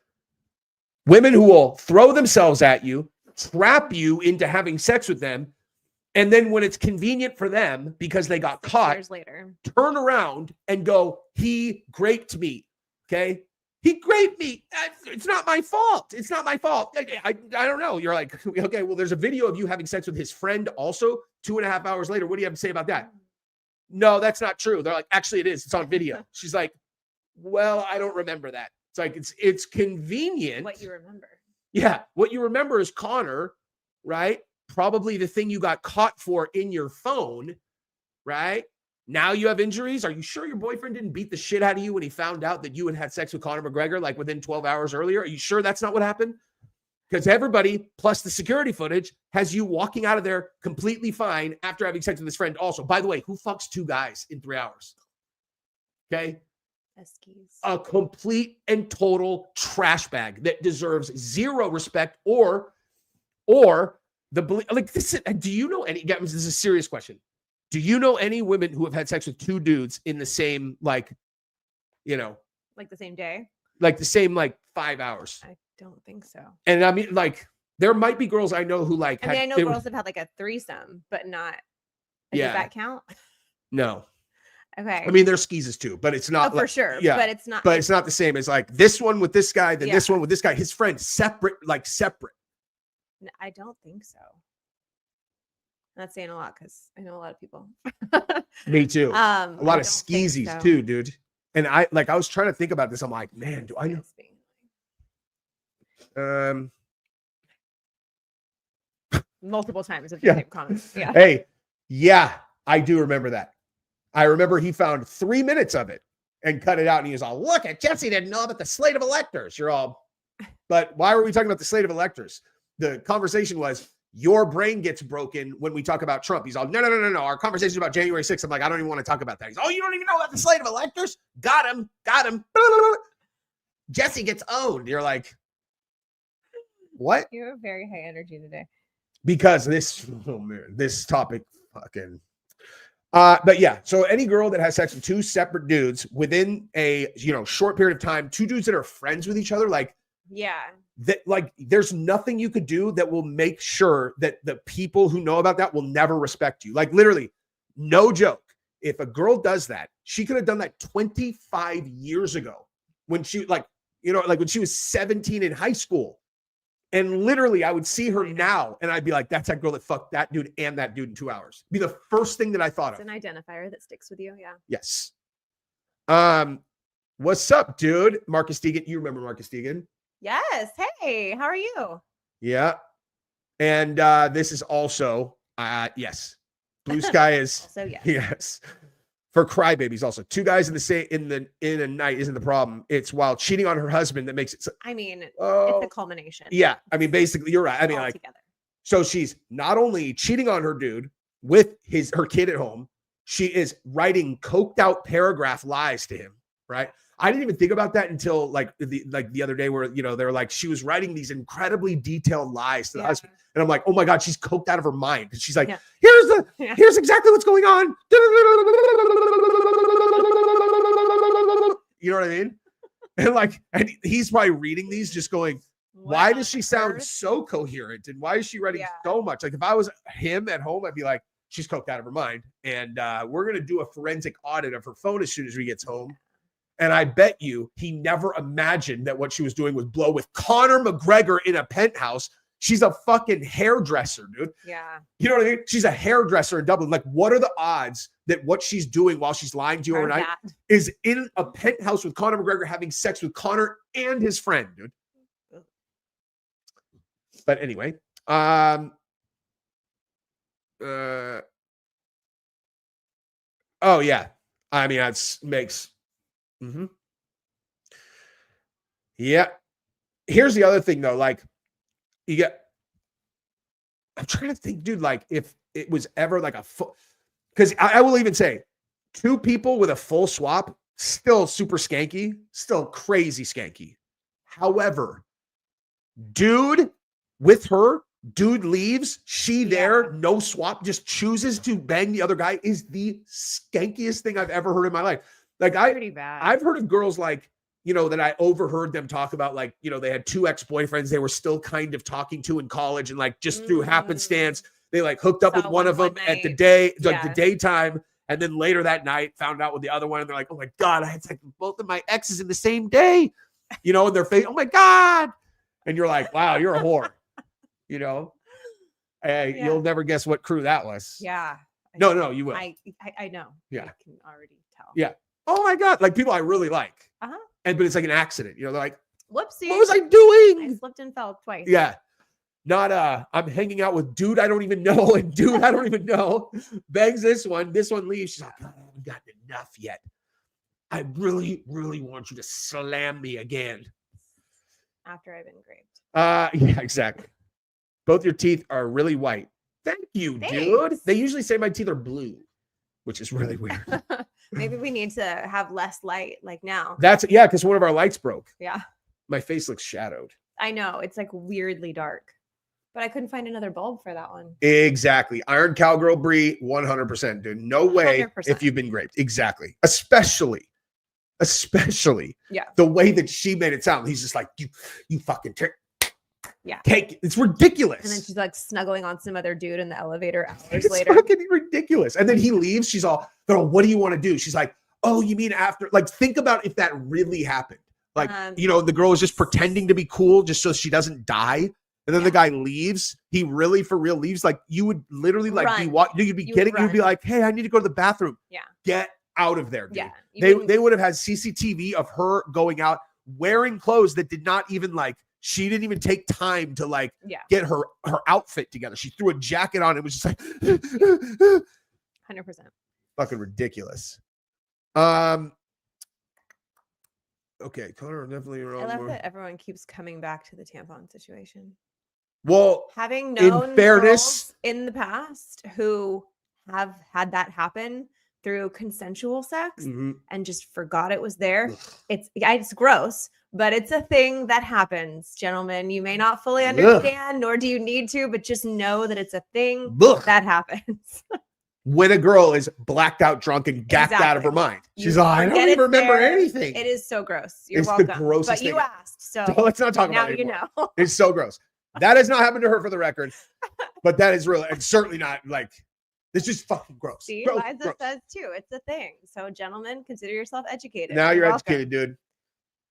Women who will throw themselves at you, trap you into having sex with them, and then when it's convenient for them because they got caught, years later, turn around and go, he raped me. Okay? He raped me. It's not my fault. It's not my fault. I don't know. You're like, okay, well, there's a video of you having sex with his friend also 2.5 hours later. What do you have to say about that? No, that's not true. They're like, actually, it is. It's on video. She's like, well, I don't remember that. It's like, it's convenient. What you remember. Yeah. What you remember is Conor, right? Probably the thing you got caught for in your phone, right? Now you have injuries. Are you sure your boyfriend didn't beat the shit out of you when he found out that you had sex with Conor McGregor like within 12 hours earlier? Are you sure that's not what happened? Because everybody, plus the security footage, has you walking out of there completely fine after having sex with his friend also. By the way, who fucks 2 guys in 3 hours? Okay? Eskies. A complete and total trash bag that deserves zero respect or the like this. Do you know any? This is a serious question. Do you know any women who have had sex with 2 dudes in the same like the same day? Like the same 5 hours? I don't think so. And I mean, like there might be girls I know who like. I know girls have had like a threesome, but not. Yeah. Does that count? No. Okay. I mean, there's skeezes too, but it's not for sure. Yeah, but it's not. But it's not the same as like this one with this guy, then this one with this guy. His friend separate. No, I don't think so. I'm not saying a lot because I know a lot of people. Me too. A lot of skeezies too, dude. And I was trying to think about this. I'm like, man, do I know? Multiple times of the same comments. Yeah. Hey, yeah, I do remember that. I remember he found 3 minutes of it and cut it out. And he was all, look at Jesse didn't know about the slate of electors. You're all, but why were we talking about the slate of electors? The conversation was your brain gets broken when we talk about Trump. He's all, no. Our conversation is about January 6th. I'm like, I don't even want to talk about that. He's, oh, you don't even know about the slate of electors? Got him. Jesse gets owned. You're like, what? You're very high energy today. Because this topic fucking. But yeah, so any girl that has sex with 2 separate dudes within a short period of time, 2 dudes that are friends with each other, there's nothing you could do that will make sure that the people who know about that will never respect you. Like literally, no joke. If a girl does that, she could have done that 25 years ago when she when she was 17 in high school. And literally, I would see her now, and I'd be like, that's that girl that fucked that dude and that dude in 2 hours. Be the first thing that I thought of. It's an identifier that sticks with you, yeah. Yes. What's up, dude? Marcus Deegan. You remember Marcus Deegan? Yes. Hey, how are you? Yeah. And this is also, yes. Blue Sky is. Also, yes. Yes. For crybabies also. 2 guys in a night isn't the problem. It's while cheating on her husband that makes it. I mean, it's a culmination. Yeah. I mean, basically, you're right. I mean, so she's not only cheating on her dude with her kid at home, she is writing coked out paragraph lies to him, right? I didn't even think about that until the other day where, they're like, she was writing these incredibly detailed lies to the husband. And I'm like, oh my God, she's coked out of her mind. And she's like, here's exactly what's going on. You know what I mean? And he's probably reading these just going, why does she sound so coherent? And why is she writing so much? Like if I was him at home, I'd be like, she's coked out of her mind. And we're going to do a forensic audit of her phone as soon as we gets home. And I bet you he never imagined that what she was doing was blow with Conor McGregor in a penthouse. She's a fucking hairdresser, dude. Yeah. You know what I mean? She's a hairdresser in Dublin. Like, what are the odds that what she's doing while she's lying to you overnight is in a penthouse with Conor McGregor having sex with Conor and his friend, dude? But anyway, oh yeah. I mean, that makes. Mm-hmm. Yeah. Here's the other thing though. Like I'm trying to think, dude, like if it was ever like a full, because I will even say 2 people with a full swap, still super skanky, still crazy skanky. However, dude with her, dude leaves, she there, no swap, just chooses to bang the other guy is the skankiest thing I've ever heard in my life. Like pretty bad. I've heard of girls like, that I overheard them talk about, like, they had 2 ex-boyfriends they were still kind of talking to in college, and like just through happenstance, they like hooked up with one of them at the day, like the daytime, and then later that night found out with the other one, and they're like, oh my God, I had sex with both of my exes in the same day, and their face, oh my God. And you're like, wow, you're a whore, Hey, you'll never guess what crew that was. Yeah. No, you will. I know. Yeah. I can already tell. Yeah. Oh my God. Like people I really like. Uh-huh. But it's like an accident. They're like, whoopsie. What was I doing? I slipped and fell twice. Yeah. Not I'm hanging out with dude I don't even know and dude I don't even know. Bangs this one leaves. She's like, I haven't gotten enough yet. I really, really want you to slam me again. After I've been graped. Yeah, exactly. Both your teeth are really white. Thank you, dude. Thanks. They usually say my teeth are blue, which is really weird. Maybe we need to have less light like now. Yeah, because one of our lights broke. Yeah. My face looks shadowed. I know. It's like weirdly dark. But I couldn't find another bulb for that one. Exactly. Iron Cowgirl Brie, 100%, dude. No way 100%. if you've been graped. Exactly. Especially yeah, the way that she made it sound. He's just like, you fucking take it. It's ridiculous. And then she's like snuggling on some other dude in the elevator hours It's later. fucking ridiculous. And then he leaves. She's all, girl, what do you want to do? She's like, oh, you mean after? Like, think about if that really happened. Like, the girl is just pretending to be cool just so she doesn't die. And then the guy leaves. He really, for real, leaves. Like, you would literally like you'd be like, hey, I need to go to the bathroom. Yeah. Get out of there, dude. Yeah. They would have had CCTV of her going out wearing clothes that did not even like, she didn't even take time to like get her outfit together. She threw a jacket on. It was just like 100%. fucking ridiculous. Okay, Conor definitely wrong. I love that everyone keeps coming back to the tampon situation. Well, having known in fairness, girls in the past who have had that happen through consensual sex and just forgot it was there. It's gross, but it's a thing that happens, gentlemen. You may not fully understand, nor do you need to, but just know that it's a thing that happens. When a girl is blacked out, drunk, and gacked out of her mind, she's like, I don't even remember anything. It is so gross. You're it's welcome. The grossest but you thing. asked, so let's not talk about it anymore. Now you know. It's so gross. That has not happened to her, for the record, but that is real. It's certainly not like, it's just fucking gross. See, gross, Liza gross. says too. It's a thing. So, gentlemen, consider yourself educated. Now you're educated, dude.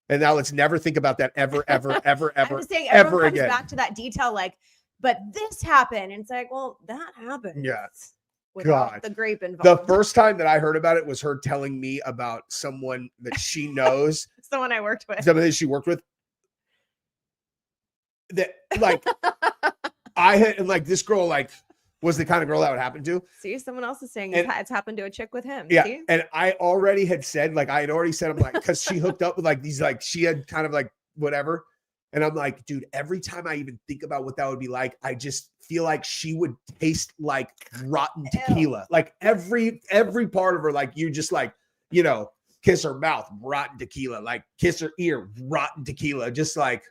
And now let's never think about that ever, I'm just saying, everyone comes again. Back to that detail, like, but this happened. And it's like, well, that happened. Yeah. Without the grape involved. The first time that I heard about it was her telling me about someone that she knows. Someone I worked with. Somebody she worked with. That like I had, and like this girl like was the kind of girl that would happen to. See, someone else is saying it's happened to a chick with him. Yeah. See? And I already had said, like, I'm like, because she hooked up with like these, like, she had kind of like whatever. And I'm like, dude, every time I even think about what that would be like, I just feel like she would taste like rotten tequila. Ew. Like every part of her, like you just like, kiss her mouth, rotten tequila, like kiss her ear, rotten tequila, just like.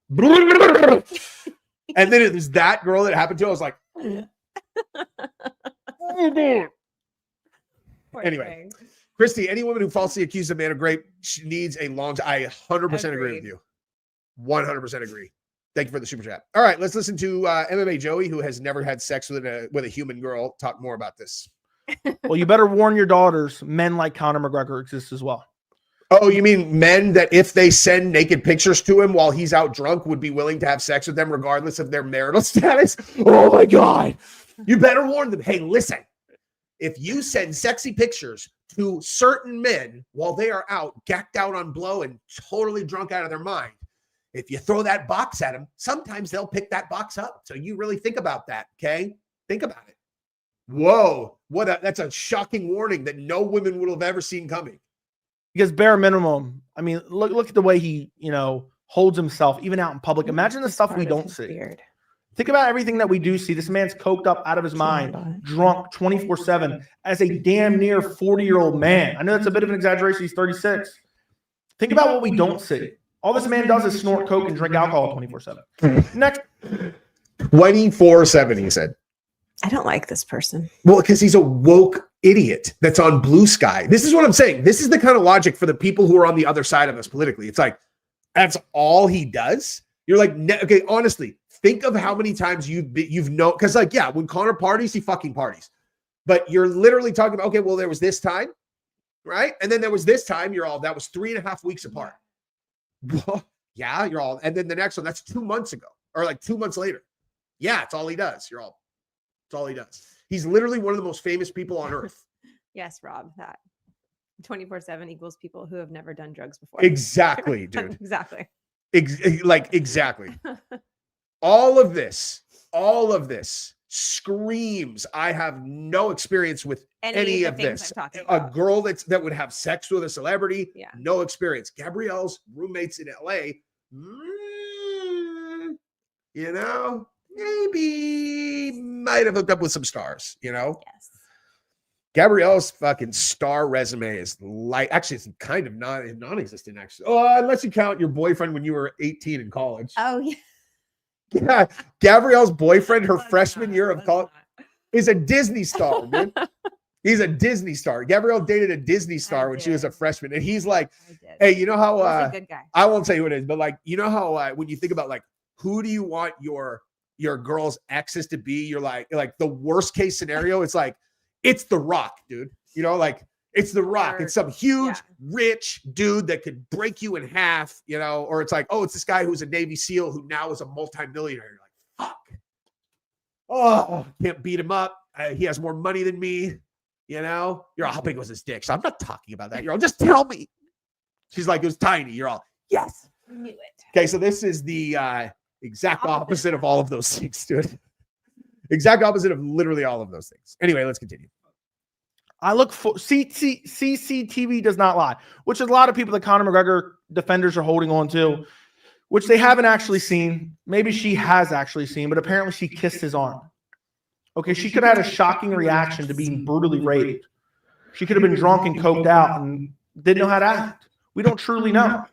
And then it was that girl that happened to. I was like, anyway, Christy, any woman who falsely accused a man of rape needs a long time. I 100% agree with you. 100% agree. Thank you for the super chat. All right, let's listen to MMA Joey, who has never had sex with a human girl, talk more about this. Well, you better warn your daughters. Men like Conor McGregor exist as well. Oh, you mean men that if they send naked pictures to him while he's out drunk would be willing to have sex with them regardless of their marital status? Oh my God. You better warn them. Hey, listen, if you send sexy pictures to certain men while they are out, gacked out on blow and totally drunk out of their mind, if you throw that box at them, sometimes they'll pick that box up. So you really think about that, okay? Think about it. Whoa, that's a shocking warning that no women would have ever seen coming. Because bare minimum, I mean, look at the way he, holds himself even out in public. Imagine the stuff we don't see. Beard. Think about everything that we do see. This man's coked up out of his mind, drunk 24/7 as a damn near 40-year-old man. I know that's a bit of an exaggeration. He's 36. Think about what we don't see. All this man does is snort coke and drink alcohol 24/7. Next. 24/7, he said. I don't like this person. Well, because he's a woke idiot that's on Blue Sky. This is what I'm saying. This is the kind of logic for the people who are on the other side of us politically. It's like, that's all he does? You're like, okay, honestly, think of how many times you've known, because like, yeah, when Conor parties, he fucking parties. But you're literally talking about, okay, well, there was this time, right? And then there was this time, that was 3.5 weeks apart. Yeah, you're all, and then the next one, that's 2 months ago, or like 2 months later. Yeah, it's all he does. It's all he does. He's literally one of the most famous people on earth. Yes, Rob, that 24/7 equals people who have never done drugs before. Exactly, dude. Exactly. Exactly. all of this screams, I have no experience with any of this. A girl that would have sex with a celebrity, no experience. Gabrielle's roommates in LA, you know, maybe might have hooked up with some stars, you know? Yes. Gabrielle's fucking star resume is actually, it's kind of non-existent, actually. Oh, unless you count your boyfriend when you were 18 in college. Oh, yeah. Yeah. Gabrielle's boyfriend, her freshman year of college, is a Disney star, dude. He's a Disney star. Gabrielle dated a Disney star when she was a freshman. And he's like, hey, you know how, He's a good guy. I won't tell you who it is, but like, you know how when you think about like, who do you want your girl's exes to be? You're like the worst case scenario. It's like, it's The Rock, dude. You know, like it's The Rock. It's some huge, rich dude that could break you in half, you know, or it's like, oh, it's this guy who's a Navy SEAL who now is a multimillionaire. You're like, fuck. Oh, can't beat him up. He has more money than me. You know, you're all, how big was his dick? So I'm not talking about that. You're all, just tell me. She's like, it was tiny. You're all, yes. I knew it. Okay, so this is the exact opposite of all of those things, dude. Exact opposite of literally all of those things. Anyway, let's continue. I look for CCTV does not lie, which is a lot of people that Conor McGregor defenders are holding on to, which they haven't actually seen. Maybe she has actually seen, but apparently she kissed his arm. Okay, she could have had a shocking reaction to being brutally raped. She could have been drunk and coked out and didn't know how to act. We don't truly know.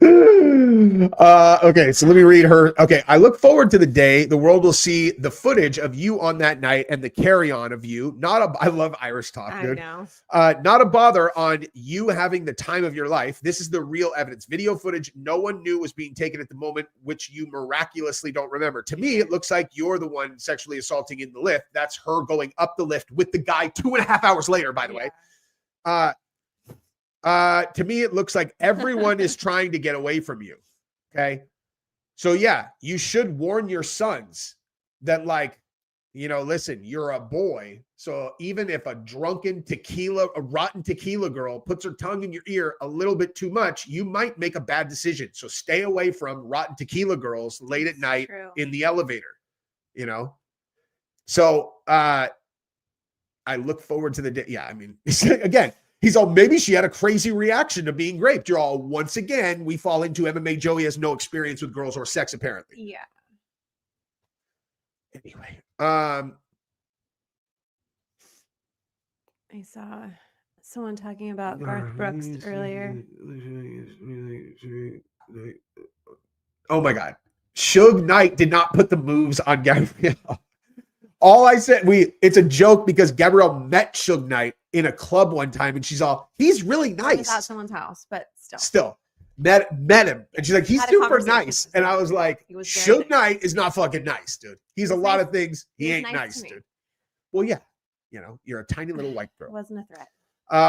Okay, so let me read her. Okay, I look forward to the day the world will see the footage of you on that night and the carry-on of you. I love Irish talk, dude. I know. Not a bother on you having the time of your life. This is the real evidence. Video footage no one knew was being taken at the moment, which you miraculously don't remember. To me, it looks like you're the one sexually assaulting in the lift. That's her going up the lift with the guy 2.5 hours later, by the way. To me, it looks like everyone is trying to get away from you. Okay. So yeah, you should warn your sons that, like, you know, listen, you're a boy. So even if a rotten tequila girl puts her tongue in your ear a little bit too much, you might make a bad decision. So stay away from rotten tequila girls late at night in the elevator, you know? So, I look forward to the day. Yeah. I mean, again, he's all, maybe she had a crazy reaction to being raped. You're all, once again, we fall into MMA Joey has no experience with girls or sex, apparently. Yeah. Anyway, I saw someone talking about Garth Brooks earlier. Oh my God. Suge Knight did not put the moves on Gabrielle. All I said, it's a joke because Gabrielle met Suge Knight in a club one time and she's all, he's really nice. At someone's house, but still met him. And she's like, he's super nice. And I was like, Suge Knight is not fucking nice, dude. He's a lot of things. He ain't nice, dude. Well, yeah. You know, you're a tiny little white girl. It wasn't a threat.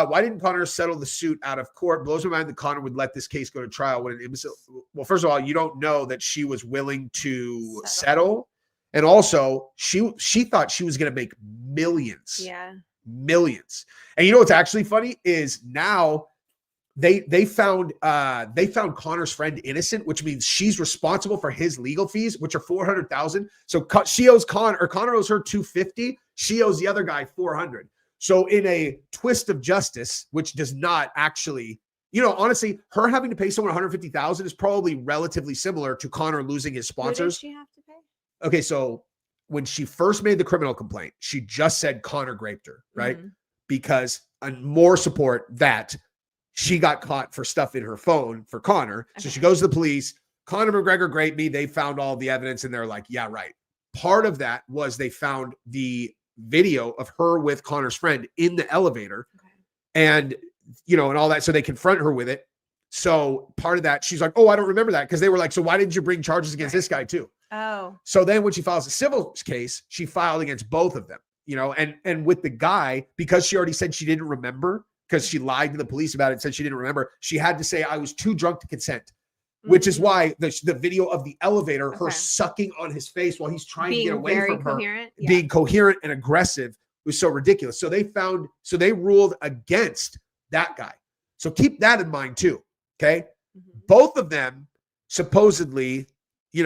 Why didn't Conor settle the suit out of court? Blows my mind that Conor would let this case go to trial when well, first of all, you don't know that she was willing to settle. And also, she thought she was going to make millions. Yeah. Millions. And you know what's actually funny is now they found Conor's friend innocent, which means she's responsible for his legal fees, which are $400,000. So she owes Conor owes her $250. She owes the other guy $400. So in a twist of justice, which does not actually, you know, honestly, her having to pay someone $150,000 is probably relatively similar to Conor losing his sponsors. Who did she have to pay? Okay, so when she first made the criminal complaint, she just said Conor raped her, right? Mm-hmm. Because more support that she got caught for stuff in her phone for Conor. Okay. So she goes to the police. Conor McGregor raped me. They found all the evidence and they're like, yeah, right. Part of that was they found the video of her with Conor's friend in the elevator and, you know, and all that. So they confront her with it. So part of that, she's like, oh, I don't remember that. Because they were like, so why didn't you bring charges against this guy too? Oh. So then when she files a civil case, she filed against both of them, you know, and with the guy, because she already said she didn't remember, because she lied to the police about it and said she didn't remember, she had to say, I was too drunk to consent, which is why the video of the elevator, her sucking on his face while he's trying to get away from her, being coherent and aggressive, was so ridiculous. So they ruled against that guy. So keep that in mind too. Okay. Mm-hmm. Both of them supposedly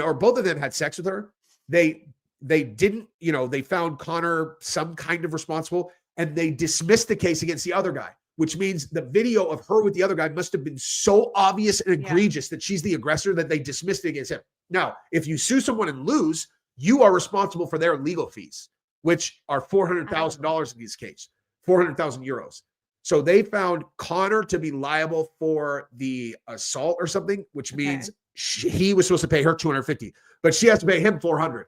or both of them had sex with her. They didn't, they found Conor some kind of responsible, and they dismissed the case against the other guy, which means the video of her with the other guy must have been so obvious and egregious that she's the aggressor that they dismissed it against him. Now, if you sue someone and lose, you are responsible for their legal fees, which are $400,000 in this case, 400,000 euros. So they found Conor to be liable for the assault or something, which means he was supposed to pay her 250, but she has to pay him 400.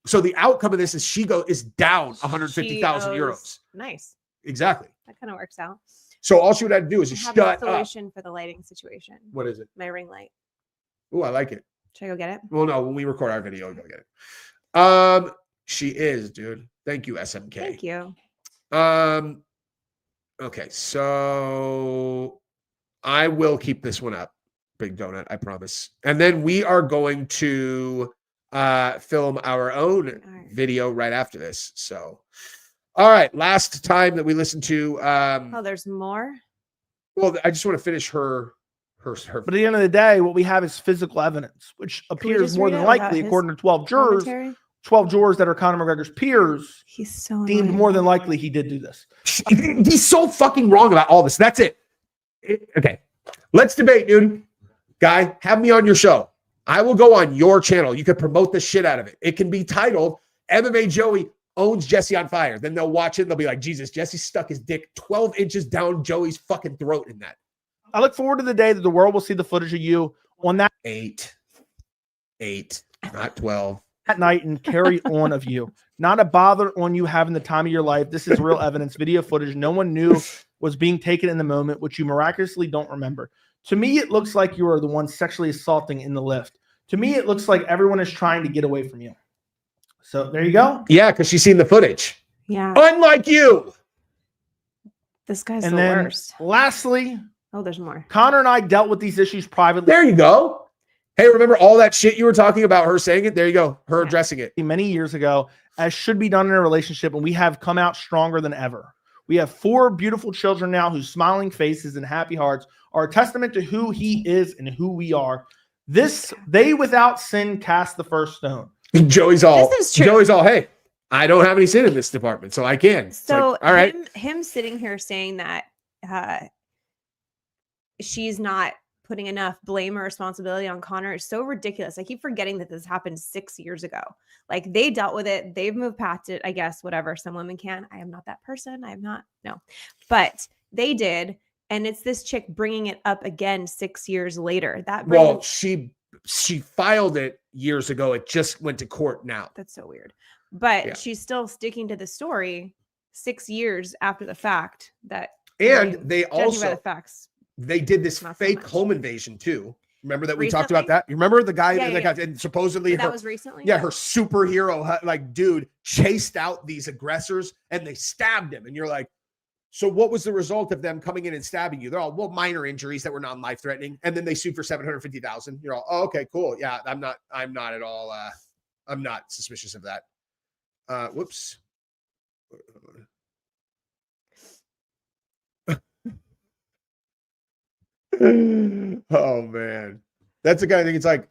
So the outcome of this is she is down 150,000 euros. Nice. Exactly. That kind of works out. So all she would have to do is just shut up. I have a solution for the lighting situation. What is it? My ring light. Oh, I like it. Should I go get it? Well, no, when we record our video, we'll go get it. She is, dude. Thank you, SMK. Thank you. Okay, so I will keep this one up, Big Donut, I promise. And then we are going to film our own video right after this. So, all right, last time that we listened to. Oh, there's more. Well, I just want to finish her. But at the end of the day, what we have is physical evidence, which appears more than likely, according to 12 jurors. Commentary? 12 jurors that are Conor McGregor's peers. He's so deemed annoying. more than likely he did do this. He's so fucking wrong about all this. That's it. Okay, let's debate, dude. Guy, have me on your show. I will go on your channel. You can promote the shit out of it. It can be titled MMA Joey owns Jesse on fire. Then they'll watch it. They'll be like, Jesus, Jesse stuck his dick 12 inches down Joey's fucking throat in that. I look forward to the day that the world will see the footage of you on that 8, not 12. That night and carry on of you. Not a bother on you having the time of your life. This is real evidence, video footage no one knew was being taken in the moment, which you miraculously don't remember. To me, it looks like you are the one sexually assaulting in the lift. To me, it looks like everyone is trying to get away from you. So there you go. Yeah, because she's seen the footage. Yeah. Unlike you. This guy's And the then worst. lastly, Oh, there's more. Conor and I dealt with these issues privately. There you go. Hey, remember all that shit you were talking about, her saying it? There you go. Her addressing it. Many years ago, as should be done in a relationship, and we have come out stronger than ever. We have 4 beautiful children now whose smiling faces and happy hearts are a testament to who he is and who we are. They without sin cast the first stone. Joey's all, This is true. Joey's all, hey, I don't have any sin in this department, so I can. It's So like, all right. him sitting here saying that she's not putting enough blame or responsibility on Conor is so ridiculous. I keep forgetting that this happened 6 years ago. Like, they dealt with it. They've moved past it, I guess, whatever. Some women can. I am not that person. I am not. No. But they did. And it's this chick bringing it up again 6 years later. Well, she filed it years ago. It just went to court now. That's so weird. But Yeah. she's still sticking to the story 6 years after the fact that. And they judging by also the facts. they did this Not so fake much. home invasion too. Remember that we talked Recently? about that? You remember the guy Yeah, that yeah. got, and supposedly That her, was recently. yeah, her superhero like dude chased out these aggressors and they stabbed him. And you're like, so what was the result of them coming in and stabbing you? They're all, well, minor injuries that were non-life threatening, and then they sued for 750,000. You're all, oh, okay, cool. Yeah, I'm not at all. I'm not suspicious of that. Whoops. Oh man, that's the kind of thing. It's like,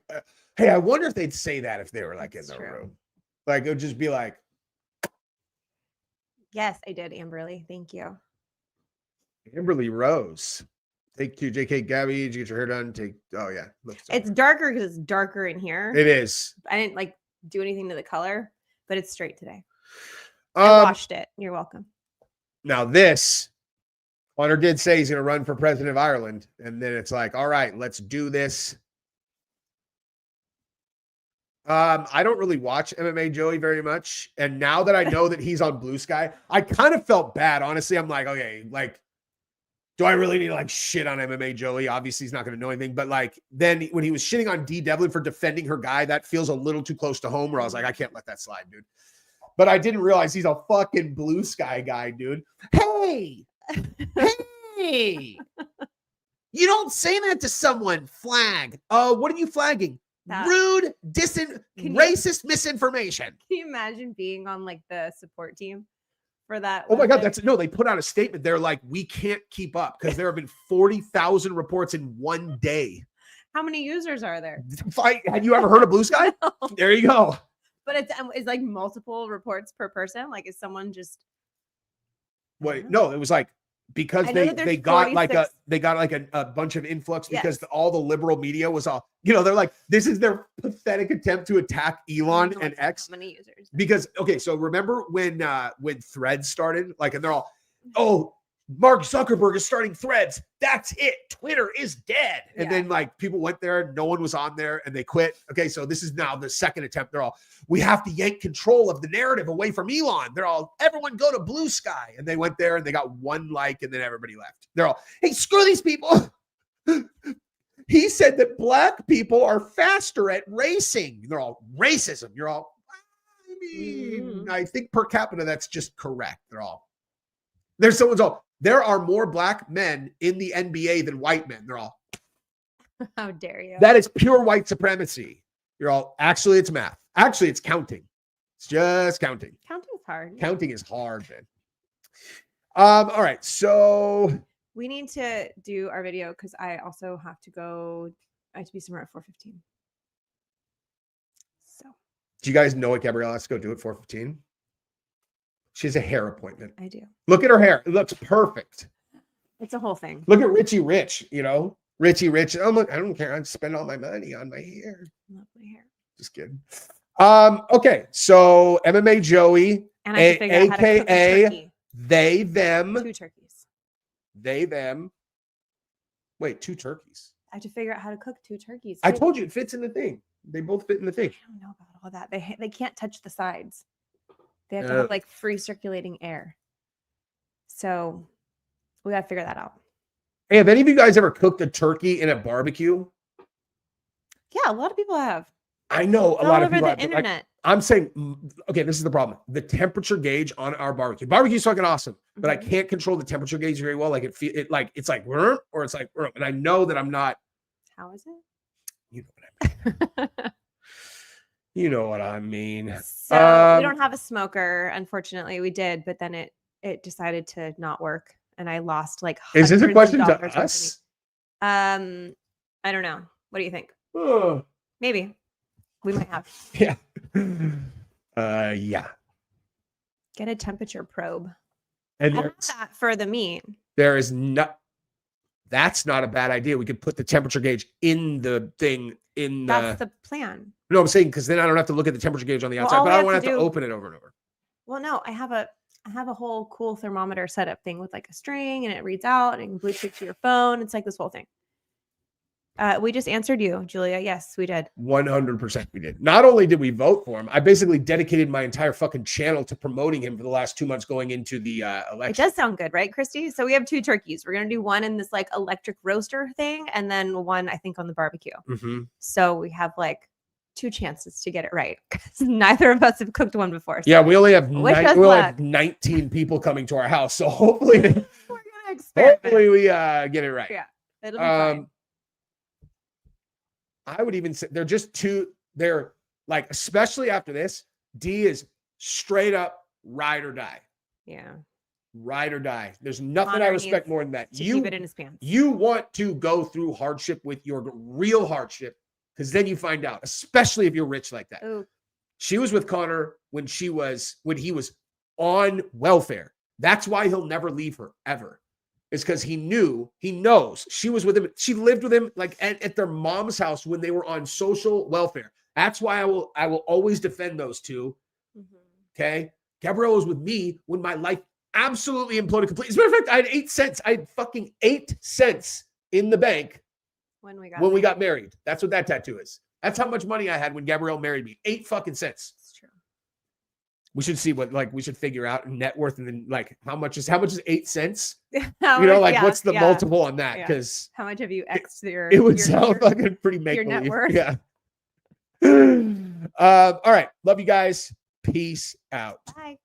hey, I wonder if they'd say that if they were like in the room. Like, it would just be like, Yes, I did, Amberly. Thank you. Amberly Rose. Take 2, JK Gabi. Did you get your hair done? Oh yeah, It's darker because it's darker in here. It is. I didn't like do anything to the color, but it's straight today. I washed it. You're welcome. Now this, Conor did say he's going to run for president of Ireland, and then it's like, all right, let's do this. I don't really watch MMA Joey very much, and now that I know that he's on Blue Sky, I kind of felt bad. Honestly, I'm like, okay, like, do I really need to like shit on MMA Joey? Obviously, he's not going to know anything, but like, then when he was shitting on Dee Devlin for defending her guy, that feels a little too close to home. Where I was like, I can't let that slide, dude. But I didn't realize he's a fucking Blue Sky guy, dude. Hey, hey, you don't say that to someone. Flag. What are you flagging? That- Rude, Can you- racist misinformation. Can you imagine being on like the support team for that? Oh my one God, thing? they put out a statement. They're like, we can't keep up because there have been 40,000 reports in one day. How many users are there? Had you ever heard of Blue Sky? No. There you go. But it's like multiple reports per person. Like, is someone just? Wait, no, it was like because I know that they there's got like 46. a bunch of influx because Yes. all the liberal media was all, they're like, this is their pathetic attempt to attack Elon and X. How many users? Because okay, so remember when Threads started, like, and they're all, oh, Mark Zuckerberg is starting Threads. That's it. Twitter is dead. And then like people went there, no one was on there, and they quit. Okay, so this is now the second attempt. They're all, we have to yank control of the narrative away from Elon. They're all, everyone go to Blue Sky. And they went there and they got 1 like, and then everybody left. They're all, hey, screw these people. He said that black people are faster at racing. They're all, racism. You're all, I mean, I think per capita that's just correct. They're all, there's someone's all, there are more black men in the NBA than white men. They're all, How dare you? that is pure white supremacy. You're all, actually, it's math. Actually, it's counting. It's just counting. Counting's hard. Counting is hard, man. All right. So We need to do our video because I also have to go. I have to be somewhere at 4:15. So do you guys know what Gabrielle has to go do at 4:15? She has a hair appointment. I do. Look at her hair. It looks perfect. It's a whole thing. Look at Richie Rich, Richie Rich. Oh, look, I don't care. I spend all my money on my hair. Love my hair. Just kidding. Okay. So MMA Joey, And I have to figure out how to cook a AKA turkey. they, them, 2 turkeys. they, them. Wait, 2 turkeys. I have to figure out how to cook 2 turkeys. I told you it fits in the thing. They both fit in the thing. I don't know about all that. They can't touch the sides. They have to have like free circulating air. So we got to figure that out. Hey, have any of you guys ever cooked a turkey in a barbecue? Yeah, a lot of people have. I know a All lot of over people the have, but, like, internet. I'm saying, okay, this is the problem. The temperature gauge on our barbecue. Barbecue's fucking awesome, but I Mhm. can't control the temperature gauge very well. Like it's like "Rrr," or it's like "Rrr," and I know that I'm not. How is it? You know what I mean. You know what I mean. So we don't have a smoker, unfortunately. We did, but then it decided to not work, and I lost like. Is this a hundreds question of to dollars worth of us? meat. I don't know. What do you think? Oh, Maybe we might have yeah. Yeah. get a temperature probe. And I have that for the meat. there is not. That's not a bad idea. We could put the temperature gauge in the thing in the. That's the plan. No, I'm saying because then I don't have to look at the temperature gauge on the Well, outside, all but we I have don't want to to have to do- open it over and over. Well, no, I have a whole cool thermometer setup thing with like a string, and it reads out and you can Bluetooth to your phone. It's like this whole thing. We just answered you, Julia. Yes, we did. 100% we did. Not only did we vote for him, I basically dedicated my entire fucking channel to promoting him for the last 2 months going into the It election. does sound good, right, Christy? So we have 2 turkeys. We're gonna do one in this like electric roaster thing, and then one I think on the barbecue. Mhm. So we have like 2 chances to get it right because neither of us have cooked one before. So Yeah, we only have Wish us we only luck. have 19 people coming to our house, so hopefully, we're gonna experiment. hopefully we get it right. Yeah, it'll be fine. I would even say they're just too. They're like, especially after this, D is straight up ride or die. Yeah, Ride or die. There's nothing Connor I respect needs more than that. to keep it in his pants. You want to go through hardship with your real hardship, because then you find out, especially if you're rich like that. Ooh, She was with Connor when he was on welfare. That's why he'll never leave her ever. It's because he knows she was with him. She lived with him like at their mom's house when they were on social welfare. That's why I will always defend those two. mhm. Okay. Gabrielle was with me when my life absolutely imploded completely. As a matter of fact, I had 8 cents. I had fucking 8 cents in the bank When we got when we there. got married. That's what that tattoo is. That's how much money I had when Gabrielle married me. 8 fucking cents. It's true. We should see what we should figure out net worth and then like how much is 8 cents? How You know, much- like yeah, what's the yeah. multiple on that? Yeah. Because How much have you X'd your? it would your- sound your- fucking pretty make your net believe. worth? Yeah. All right. Love you guys. Peace out. Bye.